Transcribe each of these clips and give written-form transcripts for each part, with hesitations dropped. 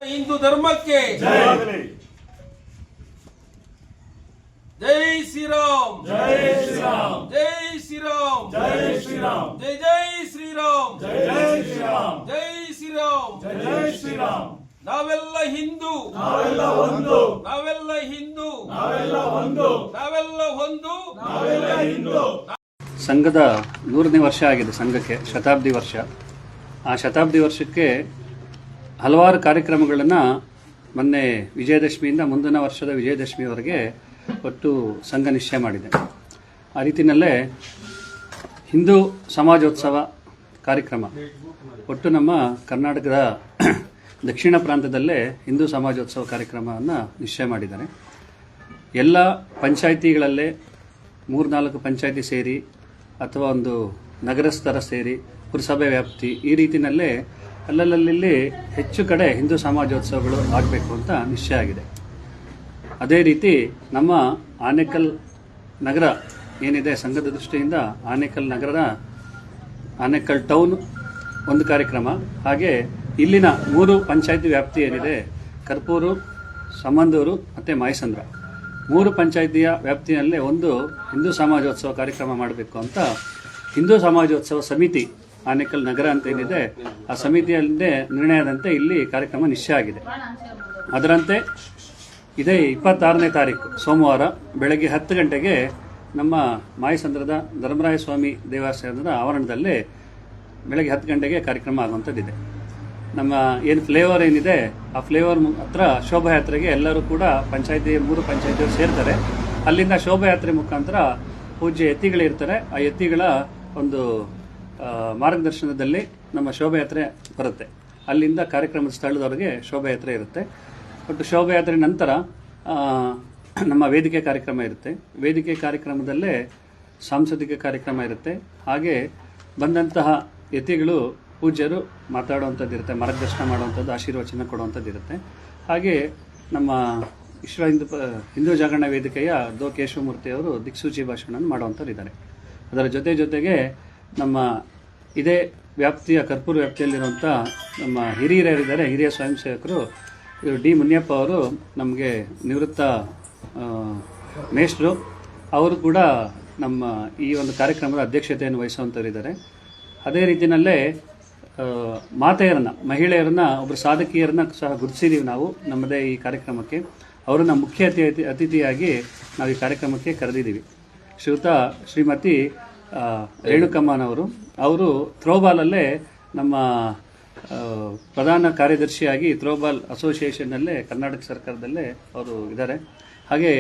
हिंदू धर्म के जय श्री राम, जय श्री राम, जय श्री राम, जय श्री राम, जय जय श्री राम, जय श्री राम, जय श्री राम, जय श्री राम. ನಾವೆಲ್ಲ ಹಿಂದೂ, ನಾವೆಲ್ಲ ಒಂದು, ನಾವೆಲ್ಲ ಹಿಂದೂ, ನಾವೆಲ್ಲ ಒಂದು, ನಾವೆಲ್ಲ ಒಂದು, ನಾವೆಲ್ಲ ಹಿಂದೂ. ಸಂಘದ 100ನೇ ವರ್ಷ ಆಗಿದೆ. ಸಂಘಕ್ಕೆ ಶತಾಬ್ದಿ ವರ್ಷ. ಆ ಶತಾಬ್ದಿ ವರ್ಷಕ್ಕೆ ಹಲವಾರು ಕಾರ್ಯಕ್ರಮಗಳನ್ನು ಮೊನ್ನೆ ವಿಜಯದಶಮಿಯಿಂದ ಮುಂದಿನ ವರ್ಷದ ವಿಜಯದಶಮಿವರೆಗೆ ಒಟ್ಟು ಸಂಘ ನಿಶ್ಚಯ ಮಾಡಿದೆ. ಆ ರೀತಿಯಲ್ಲೇ ಹಿಂದೂ ಸಮಾಜೋತ್ಸವ ಕಾರ್ಯಕ್ರಮ ಒಟ್ಟು ನಮ್ಮ ಕರ್ನಾಟಕದ ದಕ್ಷಿಣ ಪ್ರಾಂತದಲ್ಲೇ ಹಿಂದೂ ಸಮಾಜೋತ್ಸವ ಕಾರ್ಯಕ್ರಮವನ್ನು ನಿಶ್ಚಯ ಮಾಡಿದ್ದಾರೆ. ಎಲ್ಲ ಪಂಚಾಯಿತಿಗಳಲ್ಲೇ 3-4 ಪಂಚಾಯಿತಿ ಸೇರಿ ಅಥವಾ ಒಂದು ನಗರಸ್ಥರ ಸೇರಿ ಪುರಸಭೆ ವ್ಯಾಪ್ತಿ ಈ ರೀತಿಯಲ್ಲೇ ಅಲ್ಲಲ್ಲಿ ಹೆಚ್ಚು ಕಡೆ ಹಿಂದೂ ಸಮಾಜೋತ್ಸವಗಳು ಆಗಬೇಕು ಅಂತ ನಿಶ್ಚಯ ಆಗಿದೆ. ಅದೇ ರೀತಿ ನಮ್ಮ ಆನೇಕಲ್ ನಗರ ಏನಿದೆ ಸಂಘದ ದೃಷ್ಟಿಯಿಂದ ಆನೇಕಲ್ ನಗರದ ಆನೇಕಲ್ ಟೌನ್ ಒಂದು ಕಾರ್ಯಕ್ರಮ, ಹಾಗೆ ಇಲ್ಲಿನ 3 ಪಂಚಾಯಿತಿ ವ್ಯಾಪ್ತಿ ಏನಿದೆ ಕರ್ಪೂರು, ಸಮಂದೂರು ಮತ್ತು ಮಾಯಸಂದ್ರ 3 ಪಂಚಾಯಿತಿಯ ವ್ಯಾಪ್ತಿಯಲ್ಲೇ ಒಂದು ಹಿಂದೂ ಸಮಾಜೋತ್ಸವ ಕಾರ್ಯಕ್ರಮ ಮಾಡಬೇಕು ಅಂತ ಹಿಂದೂ ಸಮಾಜೋತ್ಸವ ಸಮಿತಿ ಆನೇಕಲ್ ನಗರ ಅಂತ ಏನಿದೆ ಆ ಸಮಿತಿಯಲ್ಲೇ ನಿರ್ಣಯದಂತೆ ಇಲ್ಲಿ ಕಾರ್ಯಕ್ರಮ ನಿಶ್ಚಯ ಆಗಿದೆ. ಅದರಂತೆ ಇದೇ 26ನೇ ತಾರೀಕು ಸೋಮವಾರ ಬೆಳಗ್ಗೆ 10 ಗಂಟೆಗೆ ನಮ್ಮ ಮಾಯಸಂದ್ರದ ಧರ್ಮರಾಯ ಸ್ವಾಮಿ ದೇವಸ್ಥಾನದ ಆವರಣದಲ್ಲೇ ಬೆಳಗ್ಗೆ 10 ಗಂಟೆಗೆ ಕಾರ್ಯಕ್ರಮ ಆಗುವಂಥದ್ದಿದೆ. ನಮ್ಮ ಏನು ಫ್ಲೇವರ್ ಏನಿದೆ ಆ ಫ್ಲೇವರ್ ಹತ್ರ ಶೋಭಾಯಾತ್ರೆಗೆ ಎಲ್ಲರೂ ಕೂಡ ಪಂಚಾಯತಿ 3 ಪಂಚಾಯತಿಯವರು ಸೇರ್ತಾರೆ. ಅಲ್ಲಿಂದ ಶೋಭಾಯಾತ್ರೆ ಮುಖಾಂತರ ಪೂಜ್ಯ ಎತ್ತಿಗಳಿರ್ತಾರೆ. ಆ ಎತ್ತಿಗಳ ಒಂದು ಮಾರ್ಗದರ್ಶನದಲ್ಲಿ ನಮ್ಮ ಶೋಭಾಯಾತ್ರೆ ಬರುತ್ತೆ. ಅಲ್ಲಿಂದ ಕಾರ್ಯಕ್ರಮದ ಸ್ಥಳದವರೆಗೆ ಶೋಭಾಯಾತ್ರೆ ಇರುತ್ತೆ. ಒಟ್ಟು ಶೋಭಾಯಾತ್ರೆ ನಂತರ ನಮ್ಮ ವೇದಿಕೆ ಕಾರ್ಯಕ್ರಮ ಇರುತ್ತೆ. ವೇದಿಕೆ ಕಾರ್ಯಕ್ರಮದಲ್ಲೇ ಸಾಂಸ್ಕೃತಿಕ ಕಾರ್ಯಕ್ರಮ ಇರುತ್ತೆ. ಹಾಗೆ ಬಂದಂತಹ ಯತಿಗಳು ಪೂಜ್ಯರು ಮಾತಾಡುವಂಥದ್ದು ಇರುತ್ತೆ, ಮಾರ್ಗದರ್ಶನ ಮಾಡುವಂಥದ್ದು, ಆಶೀರ್ವಚನ ಕೊಡುವಂಥದ್ದು ಇರುತ್ತೆ. ಹಾಗೆ ನಮ್ಮ ವಿಶ್ವ ಹಿಂದೂ ಜಾಗರಣ ವೇದಿಕೆಯ ದೋ ಕೇಶವಮೂರ್ತಿಯವರು ದಿಕ್ಸೂಚಿ ಭಾಷಣವನ್ನು ಮಾಡುವಂಥವ್ರು ಇದ್ದಾರೆ. ಅದರ ಜೊತೆಗೆ ನಮ್ಮ ಇದೇ ವ್ಯಾಪ್ತಿಯ ಕರ್ಪೂರ ವ್ಯಾಪ್ತಿಯಲ್ಲಿರುವಂಥ ನಮ್ಮ ಹಿರಿಯರಿದ್ದಾರೆ, ಹಿರಿಯ ಸ್ವಯಂ ಸೇವಕರು ಡಿ ಮುನಿಯಪ್ಪ ಅವರು ನಮಗೆ ನಿವೃತ್ತ ಮೇಷ್ಟ್ರು. ಅವರು ಕೂಡ ನಮ್ಮ ಈ ಒಂದು ಕಾರ್ಯಕ್ರಮದ ಅಧ್ಯಕ್ಷತೆಯನ್ನು ವಹಿಸುವಂಥವರಿದ್ದಾರೆ. ಅದೇ ರೀತಿಯಲ್ಲೇ ಮಾತೆಯರನ್ನ, ಮಹಿಳೆಯರನ್ನ, ಒಬ್ಬರು ಸಾಧಕಿಯರನ್ನ ಸಹ ಗುರುತಿಸಿದ್ದೀವಿ ನಾವು ನಮ್ಮದೇ ಈ ಕಾರ್ಯಕ್ರಮಕ್ಕೆ. ಅವರನ್ನು ಮುಖ್ಯ ಅತಿಥಿಯಾಗಿ ನಾವು ಈ ಕಾರ್ಯಕ್ರಮಕ್ಕೆ ಕರೆದಿದ್ದೀವಿ. ಶ್ರೀಮತಿ ರೇಣುಕಮ್ಮನವರು, ಅವರು ಥ್ರೋಬಾಲಲ್ಲೇ ನಮ್ಮ ಪ್ರಧಾನ ಕಾರ್ಯದರ್ಶಿಯಾಗಿ ಥ್ರೋಬಾಲ್ ಅಸೋಸಿಯೇಷನ್ನಲ್ಲೇ ಕರ್ನಾಟಕ ಸರ್ಕಾರದಲ್ಲೇ ಅವರು ಇದ್ದಾರೆ. ಹಾಗೆ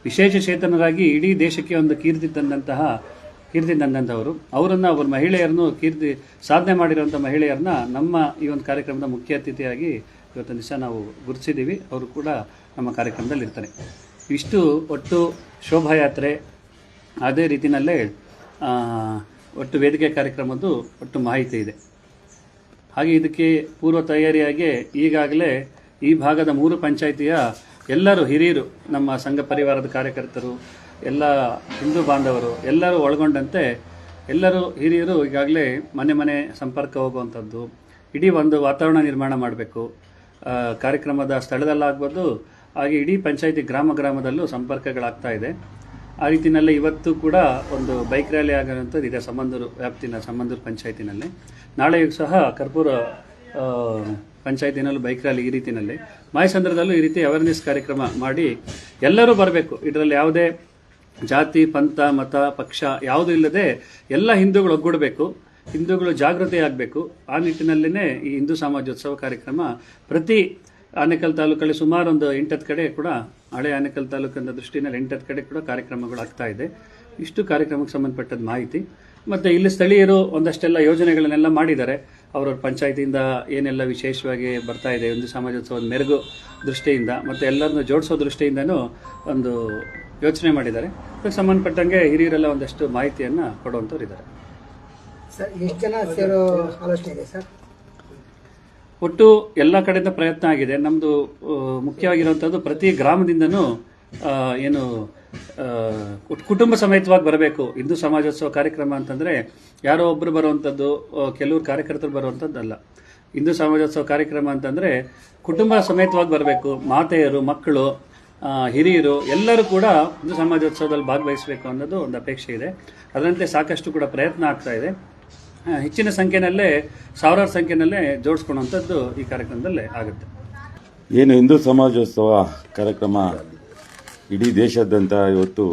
ವಿಶೇಷ ಚೇತನರಾಗಿ ಇಡೀ ದೇಶಕ್ಕೆ ಒಂದು ಕೀರ್ತಿ ತಂದಂಥವರು. ಅವರನ್ನು, ಒಬ್ಬರು ಮಹಿಳೆಯರನ್ನು ಸಾಧನೆ ಮಾಡಿರುವಂಥ ಮಹಿಳೆಯರನ್ನ ನಮ್ಮ ಈ ಒಂದು ಕಾರ್ಯಕ್ರಮದ ಮುಖ್ಯ ಅತಿಥಿಯಾಗಿ ಇವತ್ತು ದಿವಸ ನಾವು ಗುರುತಿಸಿದ್ದೀವಿ. ಅವರು ಕೂಡ ನಮ್ಮ ಕಾರ್ಯಕ್ರಮದಲ್ಲಿ ಇರ್ತಾರೆ. ಇಷ್ಟು ಒಟ್ಟು ಶೋಭಾಯಾತ್ರೆ, ಅದೇ ರೀತಿಯಲ್ಲೇ ಒಟ್ಟು ವೇದಿಕೆ ಕಾರ್ಯಕ್ರಮದ್ದು ಒಟ್ಟು ಮಾಹಿತಿ ಇದೆ. ಹಾಗೆ ಇದಕ್ಕೆ ಪೂರ್ವ ತಯಾರಿಯಾಗಿ ಈಗಾಗಲೇ ಈ ಭಾಗದ 3 ಪಂಚಾಯಿತಿಯ ಎಲ್ಲರೂ ಹಿರಿಯರು, ನಮ್ಮ ಸಂಘ ಪರಿವಾರದ ಕಾರ್ಯಕರ್ತರು, ಎಲ್ಲ ಹಿಂದೂ ಬಾಂಧವರು ಎಲ್ಲರೂ ಒಳಗೊಂಡಂತೆ ಎಲ್ಲರೂ ಹಿರಿಯರು ಈಗಾಗಲೇ ಮನೆ ಸಂಪರ್ಕ ಹೋಗುವಂಥದ್ದು, ಇಡೀ ಒಂದು ವಾತಾವರಣ ನಿರ್ಮಾಣ ಮಾಡಬೇಕು. ಕಾರ್ಯಕ್ರಮದ ಸ್ಥಳದಲ್ಲಾಗ್ಬೋದು, ಹಾಗೆ ಇಡೀ ಪಂಚಾಯಿತಿ ಗ್ರಾಮದಲ್ಲೂ ಸಂಪರ್ಕಗಳಾಗ್ತಾ ಇದೆ. ಆ ರೀತಿಯಲ್ಲೇ ಇವತ್ತು ಕೂಡ ಒಂದು ಬೈಕ್ ರ್ಯಾಲಿ ಆಗೋಂಥದ್ದು ಇದೆ ಸಮಂದೂರು ವ್ಯಾಪ್ತಿನ ಸಮಂದೂರು ಪಂಚಾಯತಿನಲ್ಲಿ. ನಾಳೆಯೂ ಸಹ ಕರ್ಪೂರ ಪಂಚಾಯತಿನಲ್ಲೂ ಬೈಕ್ ರ್ಯಾಲಿ ಈ ರೀತಿಯಲ್ಲಿ, ಮಾಯಸಂದ್ರದಲ್ಲೂ ಈ ರೀತಿ ಅವೇರ್ನೆಸ್ ಕಾರ್ಯಕ್ರಮ ಮಾಡಿ ಎಲ್ಲರೂ ಬರಬೇಕು. ಇದರಲ್ಲಿ ಯಾವುದೇ ಜಾತಿ, ಪಂಥ, ಮತ, ಪಕ್ಷ ಯಾವುದೂ ಇಲ್ಲದೆ ಎಲ್ಲ ಹಿಂದೂಗಳು ಒಗ್ಗೂಡಬೇಕು, ಹಿಂದೂಗಳು ಜಾಗೃತಿ ಆಗಬೇಕು. ಆ ನಿಟ್ಟಿನಲ್ಲೇ ಈ ಹಿಂದೂ ಸಮಾಜೋತ್ಸವ ಕಾರ್ಯಕ್ರಮ ಪ್ರತಿ ಆನೇಕಲ್ ತಾಲೂಕಲ್ಲಿ ಸುಮಾರು ಒಂದು 8 ಕಡೆ ಕೂಡ, ಹಳೆ ಆನೇಕಲ್ ತಾಲೂಕಿನ ದೃಷ್ಟಿನಲ್ಲಿ 8 ಕಡೆ ಕೂಡ ಕಾರ್ಯಕ್ರಮಗಳು ಆಗ್ತಾ ಇದೆ. ಇಷ್ಟು ಕಾರ್ಯಕ್ರಮಕ್ಕೆ ಸಂಬಂಧಪಟ್ಟದ ಮಾಹಿತಿ. ಮತ್ತು ಇಲ್ಲಿ ಸ್ಥಳೀಯರು ಒಂದಷ್ಟೆಲ್ಲ ಯೋಜನೆಗಳನ್ನೆಲ್ಲ ಮಾಡಿದ್ದಾರೆ. ಅವರವ್ರ ಪಂಚಾಯತಿಯಿಂದ ಏನೆಲ್ಲ ವಿಶೇಷವಾಗಿ ಬರ್ತಾ ಇದೆ ಹಿಂದೂ ಸಮಾಜೋತ್ಸವದ ಮೆರುಗು ದೃಷ್ಟಿಯಿಂದ ಮತ್ತು ಎಲ್ಲರನ್ನು ಜೋಡಿಸೋ ದೃಷ್ಟಿಯಿಂದನೂ ಒಂದು ಯೋಚನೆ ಮಾಡಿದ್ದಾರೆ. ಅದಕ್ಕೆ ಸಂಬಂಧಪಟ್ಟಂಗೆ ಹಿರಿಯರೆಲ್ಲ ಒಂದಷ್ಟು ಮಾಹಿತಿಯನ್ನು ಕೊಡುವಂಥವ್ರು ಇದ್ದಾರೆ. ಸರ್, ಎಷ್ಟು ಜನ ಸೇರೋ ಆಲೋಚನೆ ಇದೆ ಸರ್? ಒಟ್ಟು ಎಲ್ಲ ಕಡೆಯಿಂದ ಪ್ರಯತ್ನ ಆಗಿದೆ. ನಮ್ಮದು ಮುಖ್ಯವಾಗಿರುವಂಥದ್ದು ಪ್ರತಿ ಗ್ರಾಮದಿಂದನೂ ಏನು ಕುಟುಂಬ ಸಮೇತವಾಗಿ ಬರಬೇಕು. ಹಿಂದೂ ಸಮಾಜೋತ್ಸವ ಕಾರ್ಯಕ್ರಮ ಅಂತಂದರೆ ಯಾರೋ ಒಬ್ಬರು ಬರುವಂಥದ್ದು, ಕೆಲವರು ಕಾರ್ಯಕರ್ತರು ಬರುವಂಥದ್ದಲ್ಲ. ಹಿಂದೂ ಸಮಾಜೋತ್ಸವ ಕಾರ್ಯಕ್ರಮ ಅಂತಂದರೆ ಕುಟುಂಬ ಸಮೇತವಾಗಿ ಬರಬೇಕು. ಮಾತೆಯರು, ಮಕ್ಕಳು, ಹಿರಿಯರು ಎಲ್ಲರೂ ಕೂಡ ಹಿಂದೂ ಸಮಾಜೋತ್ಸವದಲ್ಲಿ ಭಾಗವಹಿಸಬೇಕು ಅನ್ನೋದು ಒಂದು ಅಪೇಕ್ಷೆ ಇದೆ. ಅದರಂತೆ ಸಾಕಷ್ಟು ಕೂಡ ಪ್ರಯತ್ನ ಆಗ್ತಾ ಇದೆ. ಹೆಚ್ಚಿನ ಸಂಖ್ಯೆಯಲ್ಲೇ, ಸಾವಿರಾರು ಸಂಖ್ಯೆಯಲ್ಲೇ ಜೋಡಿಸ್ಕೊಳ್ಳುವಂಥದ್ದು ಈ ಕಾರ್ಯಕ್ರಮದಲ್ಲೇ ಆಗುತ್ತೆ. ಏನು ಹಿಂದೂ ಸಮಾಜೋತ್ಸವ ಕಾರ್ಯಕ್ರಮ ಇಡೀ ದೇಶಾದ್ಯಂತ ಇವತ್ತು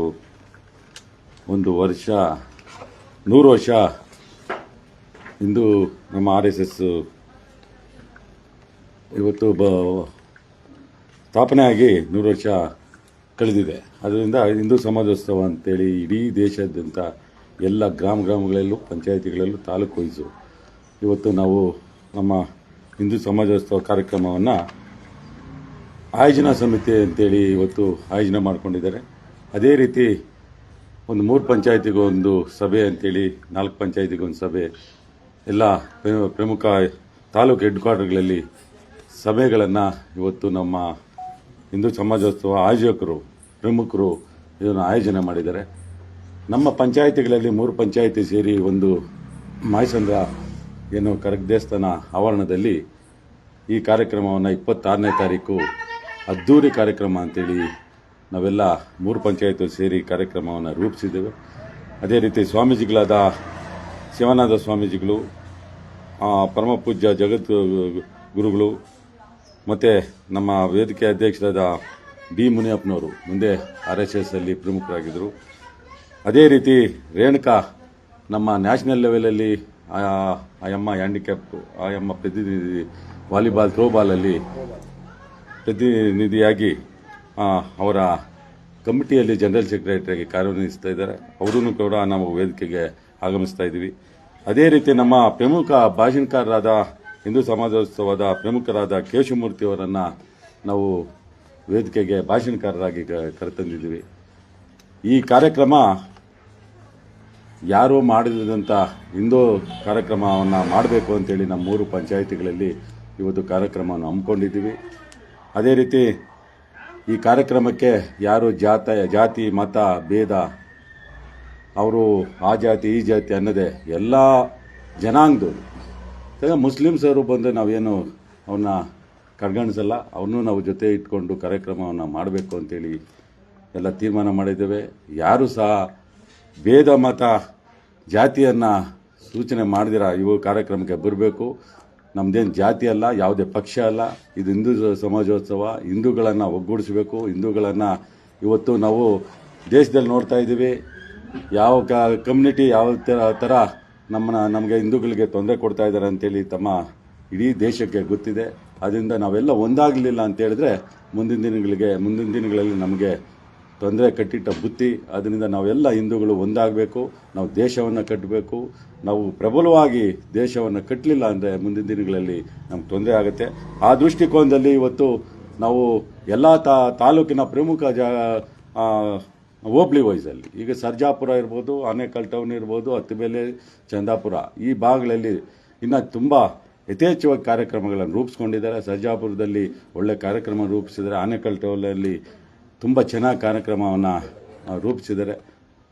ಒಂದು ವರ್ಷ 100 ವರ್ಷ ಹಿಂದೂ ನಮ್ಮ RSS ಇವತ್ತು ಸ್ಥಾಪನೆ ಆಗಿ 100 ವರ್ಷ ಕಳೆದಿದೆ. ಅದರಿಂದ ಹಿಂದೂ ಸಮಾಜೋತ್ಸವ ಅಂತೇಳಿ ಇಡೀ ದೇಶಾದ್ಯಂತ ಎಲ್ಲ ಗ್ರಾಮಗಳಲ್ಲೂ, ಪಂಚಾಯಿತಿಗಳಲ್ಲೂ, ತಾಲೂಕು ವೈಸು ಇವತ್ತು ನಾವು ನಮ್ಮ ಹಿಂದೂ ಸಮಾಜೋತ್ಸವ ಕಾರ್ಯಕ್ರಮವನ್ನು ಆಯೋಜನಾ ಸಮಿತಿ ಅಂತೇಳಿ ಇವತ್ತು ಆಯೋಜನೆ ಮಾಡಿಕೊಂಡಿದ್ದಾರೆ. ಅದೇ ರೀತಿ ಒಂದು 3 ಪಂಚಾಯಿತಿಗೊಂದು ಸಭೆ ಅಂತೇಳಿ 4 ಪಂಚಾಯಿತಿಗೊಂದು ಸಭೆ, ಎಲ್ಲ ಪ್ರಮುಖ ತಾಲೂಕು ಹೆಡ್ ಕ್ವಾರ್ಟರ್ಗಳಲ್ಲಿ ಸಭೆಗಳನ್ನು ಇವತ್ತು ನಮ್ಮ ಹಿಂದೂ ಸಮಾಜೋತ್ಸವ ಆಯೋಜಕರು, ಪ್ರಮುಖರು ಇದನ್ನು ಆಯೋಜನೆ ಮಾಡಿದ್ದಾರೆ. ನಮ್ಮ ಪಂಚಾಯಿತಿಗಳಲ್ಲಿ 3 ಪಂಚಾಯಿತಿ ಸೇರಿ ಒಂದು ಮಾಯಸಂದ್ರ ಏನು ಕರಗ ದೇವಸ್ಥಾನ ಆವರಣದಲ್ಲಿ ಈ ಕಾರ್ಯಕ್ರಮವನ್ನು 26ನೇ ತಾರೀಕು ಅದ್ದೂರಿ ಕಾರ್ಯಕ್ರಮ ಅಂತೇಳಿ ನಾವೆಲ್ಲ 3 ಪಂಚಾಯಿತಿ ಸೇರಿ ಕಾರ್ಯಕ್ರಮವನ್ನು ರೂಪಿಸಿದ್ದೇವೆ. ಅದೇ ರೀತಿ ಸ್ವಾಮೀಜಿಗಳಾದ ಶಿವನಾಥ ಸ್ವಾಮೀಜಿಗಳು, ಪರಮ ಪೂಜ್ಯ ಜಗತ್ ಗುರುಗಳು ಮತ್ತು ನಮ್ಮ ವೇದಿಕೆ ಅಧ್ಯಕ್ಷರಾದ ಬಿ ಮುನಿಯಪ್ಪನವರು ಮುಂದೆ RSS ಅಲ್ಲಿ ಪ್ರಮುಖರಾಗಿದ್ದರು. ಅದೇ ರೀತಿ ರೇಣುಕಾ ನಮ್ಮ ನ್ಯಾಷನಲ್ ಲೆವೆಲಲ್ಲಿ ಆಯಮ್ಮ ಹ್ಯಾಂಡಿಕ್ಯಾಪ್, ಆಯಮ್ಮ ಪ್ರತಿನಿಧಿ ವಾಲಿಬಾಲ್, ಥ್ರೋಬಾಲಲ್ಲಿ ಪ್ರತಿನಿಧಿಯಾಗಿ ಅವರ ಕಮಿಟಿಯಲ್ಲಿ ಜನರಲ್ ಸೆಕ್ರೆಟರಿಯಾಗಿ ಕಾರ್ಯನಿರ್ವಹಿಸ್ತಾ ಇದ್ದಾರೆ. ಅವರೂ ಕೂಡ ನಾವು ವೇದಿಕೆಗೆ ಆಗಮಿಸ್ತಾ ಇದ್ದೀವಿ. ಅದೇ ರೀತಿ ನಮ್ಮ ಪ್ರಮುಖ ಭಾಷಣಕಾರರಾದ ಹಿಂದೂ ಸಮಾಜೋತ್ಸವದ ಪ್ರಮುಖರಾದ ಕೇಶವಮೂರ್ತಿಯವರನ್ನು ನಾವು ವೇದಿಕೆಗೆ ಭಾಷಣಕಾರರಾಗಿ ಕರೆತಂದಿದ್ದೀವಿ. ಈ ಕಾರ್ಯಕ್ರಮ ಯಾರೂ ಮಾಡಿದಂಥ ಹಿಂದೂ ಕಾರ್ಯಕ್ರಮವನ್ನು ಮಾಡಬೇಕು ಅಂತೇಳಿ ನಮ್ಮ 3 ಪಂಚಾಯಿತಿಗಳಲ್ಲಿ ಇವತ್ತು ಕಾರ್ಯಕ್ರಮವನ್ನು ಹಮ್ಮಿಕೊಂಡಿದ್ದೀವಿ. ಅದೇ ರೀತಿ ಈ ಕಾರ್ಯಕ್ರಮಕ್ಕೆ ಯಾರು ಜಾತಿ ಮತ ಭೇದ, ಅವರು ಆ ಜಾತಿ ಈ ಜಾತಿ ಅನ್ನೋದೇ ಎಲ್ಲ ಜನಾಂಗದವರು, ಮುಸ್ಲಿಮ್ಸವರು ಬಂದು ನಾವೇನು ಅವನ್ನ ಕಡೆಗಣಿಸಲ್ಲ, ಅವನ್ನೂ ನಾವು ಜೊತೆ ಇಟ್ಕೊಂಡು ಕಾರ್ಯಕ್ರಮವನ್ನು ಮಾಡಬೇಕು ಅಂತೇಳಿ ಎಲ್ಲ ತೀರ್ಮಾನ ಮಾಡಿದ್ದೇವೆ. ಯಾರು ಸಹ ಭೇದ ಮತ ಜಾತಿಯನ್ನು ಸೂಚನೆ ಮಾಡಿದಿರ ಇವು ಕಾರ್ಯಕ್ರಮಕ್ಕೆ ಬರಬೇಕು. ನಮ್ಮದೇನು ಜಾತಿ ಅಲ್ಲ, ಯಾವುದೇ ಪಕ್ಷ ಅಲ್ಲ, ಇದು ಹಿಂದೂ ಸಮಾಜೋತ್ಸವ. ಹಿಂದೂಗಳನ್ನು ಒಗ್ಗೂಡಿಸಬೇಕು. ಹಿಂದೂಗಳನ್ನು ಇವತ್ತು ನಾವು ದೇಶದಲ್ಲಿ ನೋಡ್ತಾ ಇದ್ದೀವಿ, ಯಾವ ಕಮ್ಯುನಿಟಿ ಯಾವ ಥರ ನಮಗೆ ಹಿಂದೂಗಳಿಗೆ ತೊಂದರೆ ಕೊಡ್ತಾ ಇದ್ದಾರೆ ಅಂತೇಳಿ ತಮ್ಮ ಇಡೀ ದೇಶಕ್ಕೆ ಗೊತ್ತಿದೆ. ಅದರಿಂದ ನಾವೆಲ್ಲ ಒಂದಾಗಲಿಲ್ಲ ಅಂತ ಹೇಳಿದ್ರೆ ಮುಂದಿನ ದಿನಗಳಲ್ಲಿ ನಮಗೆ ತೊಂದರೆ ಕಟ್ಟಿಟ್ಟ ಬುತ್ತಿ. ಅದರಿಂದ ನಾವೆಲ್ಲ ಹಿಂದೂಗಳು ಒಂದಾಗಬೇಕು, ನಾವು ದೇಶವನ್ನು ಕಟ್ಟಬೇಕು. ನಾವು ಪ್ರಬಲವಾಗಿ ದೇಶವನ್ನು ಕಟ್ಟಲಿಲ್ಲ ಅಂದರೆ ಮುಂದಿನ ದಿನಗಳಲ್ಲಿ ನಮ್ಗೆ ತೊಂದರೆ ಆಗುತ್ತೆ. ಆ ದೃಷ್ಟಿಕೋನದಲ್ಲಿ ಇವತ್ತು ನಾವು ಎಲ್ಲ ತಾಲೂಕಿನ ಪ್ರಮುಖ ಹೋಬಳಿ ವೈಸಲ್ಲಿ ಈಗ ಸರ್ಜಾಪುರ ಇರ್ಬೋದು, ಆನೇಕಲ್ ಟೌನ್ ಇರ್ಬೋದು, ಹತ್ತಿಬೇಲೆ, ಚಂದಾಪುರ ಈ ಭಾಗಗಳಲ್ಲಿ ಇನ್ನು ತುಂಬ ಯಥೇಚ್ಛವಾಗಿ ಕಾರ್ಯಕ್ರಮಗಳನ್ನು ರೂಪಿಸ್ಕೊಂಡಿದ್ದಾರೆ. ಸರ್ಜಾಪುರದಲ್ಲಿ ಒಳ್ಳೆ ಕಾರ್ಯಕ್ರಮ ರೂಪಿಸಿದ್ದಾರೆ. ಆನೇಕಲ್ ಟೌನಲ್ಲಿ ತುಂಬ ಚೆನ್ನಾಗಿ ಕಾರ್ಯಕ್ರಮವನ್ನು ರೂಪಿಸಿದ್ದಾರೆ.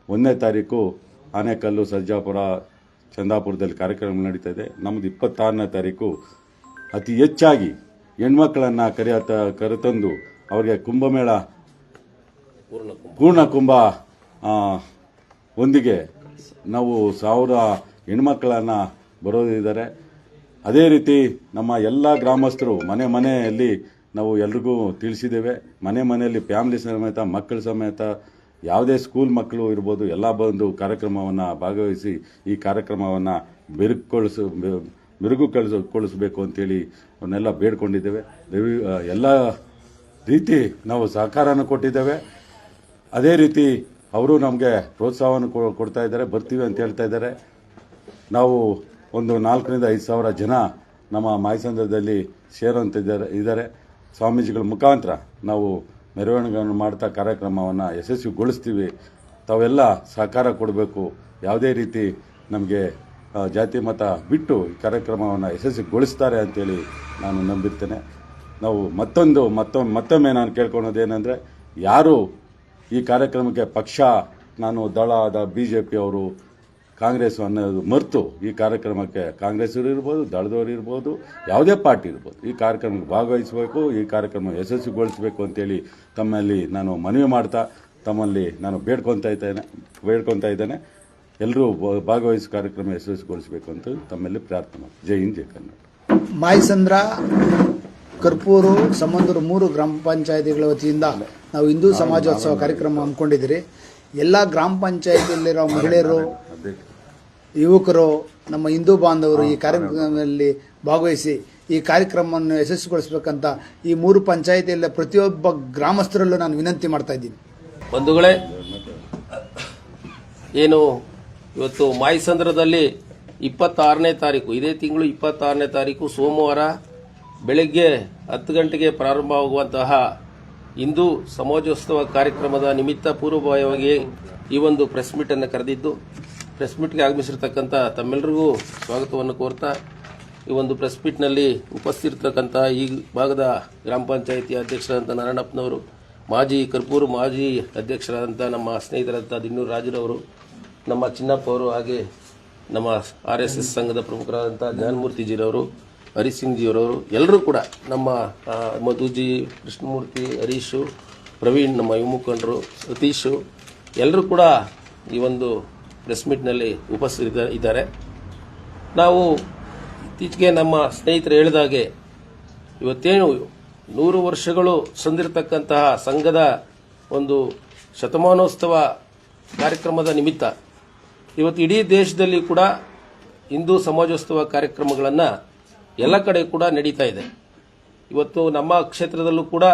1ನೇ ತಾರೀಕು ಆನೇಕಲ್ಲು, ಸರ್ಜಾಪುರ, ಚಂದಾಪುರದಲ್ಲಿ ಕಾರ್ಯಕ್ರಮ ನಡೀತಾ ಇದೆ. ನಮ್ಮದು 26ನೇ ತಾರೀಕು ಅತಿ ಹೆಚ್ಚಾಗಿ ಹೆಣ್ಮಕ್ಳನ್ನು ಕರೆತಂದು ಅವರಿಗೆ ಕುಂಭಮೇಳ ಪೂರ್ಣ ಕುಂಭ ಒಂದಿಗೆ ನಾವು 1000 ಹೆಣ್ಮಕ್ಳನ್ನು ಬರೋದಿದ್ದಾರೆ. ಅದೇ ರೀತಿ ನಮ್ಮ ಎಲ್ಲ ಗ್ರಾಮಸ್ಥರು ಮನೆಯಲ್ಲಿ ನಾವು ಎಲ್ರಿಗೂ ತಿಳಿಸಿದ್ದೇವೆ. ಮನೆಯಲ್ಲಿ ಫ್ಯಾಮಿಲಿ ಸಮೇತ, ಮಕ್ಕಳ ಸಮೇತ, ಯಾವುದೇ ಸ್ಕೂಲ್ ಮಕ್ಕಳು ಇರ್ಬೋದು, ಎಲ್ಲ ಬಂದು ಕಾರ್ಯಕ್ರಮವನ್ನು ಭಾಗವಹಿಸಿ ಈ ಕಾರ್ಯಕ್ರಮವನ್ನು ಮೆರುಗುಗೊಳಿಸಬೇಕು ಅಂತೇಳಿ ಅವನ್ನೆಲ್ಲ ಬೇಡ್ಕೊಂಡಿದ್ದೇವೆ. ಎಲ್ಲ ರೀತಿ ನಾವು ಸಹಕಾರನ ಕೊಟ್ಟಿದ್ದೇವೆ. ಅದೇ ರೀತಿ ಅವರು ನಮಗೆ ಪ್ರೋತ್ಸಾಹವನ್ನು ಕೊಡ್ತಾ ಇದ್ದಾರೆ. ಬರ್ತೀವಿ ಅಂತ ಹೇಳ್ತಾ ಇದ್ದಾರೆ. ನಾವು ಒಂದು 4,000 ರಿಂದ 5,000 ಜನ ನಮ್ಮ ಮಾಯಸಂದ್ರದಲ್ಲಿ ಇದ್ದಾರೆ. ಸ್ವಾಮೀಜಿಗಳ ಮುಖಾಂತರ ನಾವು ಮೆರವಣಿಗೆಯನ್ನು ಮಾಡ್ತಾ ಕಾರ್ಯಕ್ರಮವನ್ನು ಯಶಸ್ವಿಗೊಳಿಸ್ತೀವಿ. ತಾವೆಲ್ಲ ಸಹಕಾರ ಕೊಡಬೇಕು. ಯಾವುದೇ ರೀತಿ ನಮಗೆ ಜಾತಿ ಮತ ಬಿಟ್ಟು ಈ ಕಾರ್ಯಕ್ರಮವನ್ನು ಯಶಸ್ವಿಗೊಳಿಸ್ತಾರೆ ಅಂತೇಳಿ ನಾನು ನಂಬಿರ್ತೇನೆ. ನಾವು ಮತ್ತೊಮ್ಮೆ ನಾನು ಕೇಳ್ಕೊಳೋದೇನೆಂದರೆ, ಯಾರು ಈ ಕಾರ್ಯಕ್ರಮಕ್ಕೆ ಪಕ್ಷ, ನಾನು ದಳ BJP ಅವರು ಕಾಂಗ್ರೆಸ್ ಅನ್ನೋದು ಮರೆತು ಈ ಕಾರ್ಯಕ್ರಮಕ್ಕೆ ಕಾಂಗ್ರೆಸ್ಸರು ಇರ್ಬೋದು, ದಳದವರು ಇರ್ಬೋದು, ಯಾವುದೇ ಪಾರ್ಟಿ ಇರ್ಬೋದು, ಈ ಕಾರ್ಯಕ್ರಮಕ್ಕೆ ಭಾಗವಹಿಸಬೇಕು, ಈ ಕಾರ್ಯಕ್ರಮ ಯಶಸ್ವಿಗೊಳಿಸಬೇಕು ಅಂತೇಳಿ ತಮ್ಮಲ್ಲಿ ನಾನು ಮನವಿ ಮಾಡ್ತಾ ತಮ್ಮಲ್ಲಿ ನಾನು ಬೇಡ್ಕೊತಾ ಇದ್ದೇನೆ. ಎಲ್ಲರೂ ಭಾಗವಹಿಸಿ ಕಾರ್ಯಕ್ರಮ ಯಶಸ್ವಿಗೊಳಿಸಬೇಕು ಅಂತ ತಮ್ಮಲ್ಲಿ ಪ್ರಾರ್ಥನೆ ಮಾಡಿ. ಜೈ ಹಿಂದ್, ಜೈ ಕನ್ನಡ. ಮಾಯಸಂದ್ರ, ಕರ್ಪೂರು, ಸಮಂದೂರು 3 ಗ್ರಾಮ ಪಂಚಾಯತಿಗಳ ವತಿಯಿಂದ ನಾವು ಹಿಂದೂ ಸಮಾಜೋತ್ಸವ ಕಾರ್ಯಕ್ರಮ ಹಮ್ಮಿಕೊಂಡಿದ್ದೀರಿ. ಎಲ್ಲ ಗ್ರಾಮ ಪಂಚಾಯತಿಯಲ್ಲಿರೋ ಮಹಿಳೆಯರು, ಯುವಕರು, ನಮ್ಮ ಹಿಂದೂ ಬಾಂಧವರು ಈ ಕಾರ್ಯಕ್ರಮದಲ್ಲಿ ಭಾಗವಹಿಸಿ ಈ ಕಾರ್ಯಕ್ರಮವನ್ನು ಯಶಸ್ವಿಗೊಳಿಸಬೇಕಂತ ಈ 3 ಪಂಚಾಯತಿಯಲ್ಲ ಪ್ರತಿಯೊಬ್ಬ ಗ್ರಾಮಸ್ಥರಲ್ಲೂ ನಾನು ವಿನಂತಿ ಮಾಡ್ತಾ ಇದ್ದೀನಿ. ಬಂಧುಗಳೇ, ಏನು ಇವತ್ತು ಮಾಯಸಂದ್ರದಲ್ಲಿ 26ನೇ ತಾರೀಕು, ಇದೇ ತಿಂಗಳು 26ನೇ ತಾರೀಕು ಸೋಮವಾರ ಬೆಳಗ್ಗೆ 10 ಗಂಟೆಗೆ ಪ್ರಾರಂಭವಾಗುವಂತಹ ಹಿಂದೂ ಸಮಾಜೋತ್ಸವ ಕಾರ್ಯಕ್ರಮದ ನಿಮಿತ್ತ ಪೂರ್ವಭಾವಿಯಾಗಿ ಈ ಒಂದು ಪ್ರೆಸ್ ಮೀಟ್ ಅನ್ನು ಕರೆದಿದ್ದು, ಪ್ರೆಸ್ ಮೀಟ್ಗೆ ಆಗಮಿಸಿರ್ತಕ್ಕಂಥ ತಮ್ಮೆಲ್ಲರಿಗೂ ಸ್ವಾಗತವನ್ನು ಕೋರ್ತಾ, ಈ ಒಂದು ಪ್ರೆಸ್ ಮೀಟ್ನಲ್ಲಿ ಉಪಸ್ಥಿತಿರ್ತಕ್ಕಂಥ ಈ ಭಾಗದ ಗ್ರಾಮ ಪಂಚಾಯಿತಿ ಅಧ್ಯಕ್ಷರಾದಂಥ ನಾರಾಯಣಪ್ಪನವರು, ಕರ್ಪೂರು ಮಾಜಿ ಅಧ್ಯಕ್ಷರಾದಂಥ ನಮ್ಮ ಸ್ನೇಹಿತರಾದಂಥ ದಿನ್ನೂರು ರಾಜರವರು, ನಮ್ಮ ಚಿನ್ನಪ್ಪ ಅವರು, ಹಾಗೆ ನಮ್ಮ RSS ಸಂಘದ ಪ್ರಮುಖರಾದಂಥ ಜ್ಞಾನಮೂರ್ತಿಜಿರವರು, ಹರಿಸಿಂಗ್ ಜಿಯವರವರು, ಎಲ್ಲರೂ ಕೂಡ ನಮ್ಮ ಮಧುಜಿ, ಕೃಷ್ಣಮೂರ್ತಿ, ಹರೀಶು, ಪ್ರವೀಣ್, ನಮ್ಮ ಯುವ ಮುಖಂಡರು, ಸತೀಶು, ಎಲ್ಲರೂ ಕೂಡ ಈ ಒಂದು ಪ್ರೆಸ್ ಮೀಟ್ನಲ್ಲಿ ಉಪಸ್ಥಿತರಿದ್ದಾರೆ. ನಾವು ಇತ್ತೀಚೆಗೆ ನಮ್ಮ ಸ್ನೇಹಿತರು ಹೇಳಿದಾಗೆ ಇವತ್ತೇನು 100 ವರ್ಷಗಳು ಸಂದಿರತಕ್ಕಂತಹ ಸಂಘದ ಒಂದು ಶತಮಾನೋತ್ಸವ ಕಾರ್ಯಕ್ರಮದ ನಿಮಿತ್ತ ಇವತ್ತು ಇಡೀ ದೇಶದಲ್ಲಿ ಕೂಡ ಹಿಂದೂ ಸಮಾಜೋತ್ಸವ ಕಾರ್ಯಕ್ರಮಗಳನ್ನು ಎಲ್ಲ ಕಡೆ ಕೂಡ ನಡೀತಾ ಇದೆ. ಇವತ್ತು ನಮ್ಮ ಕ್ಷೇತ್ರದಲ್ಲೂ ಕೂಡ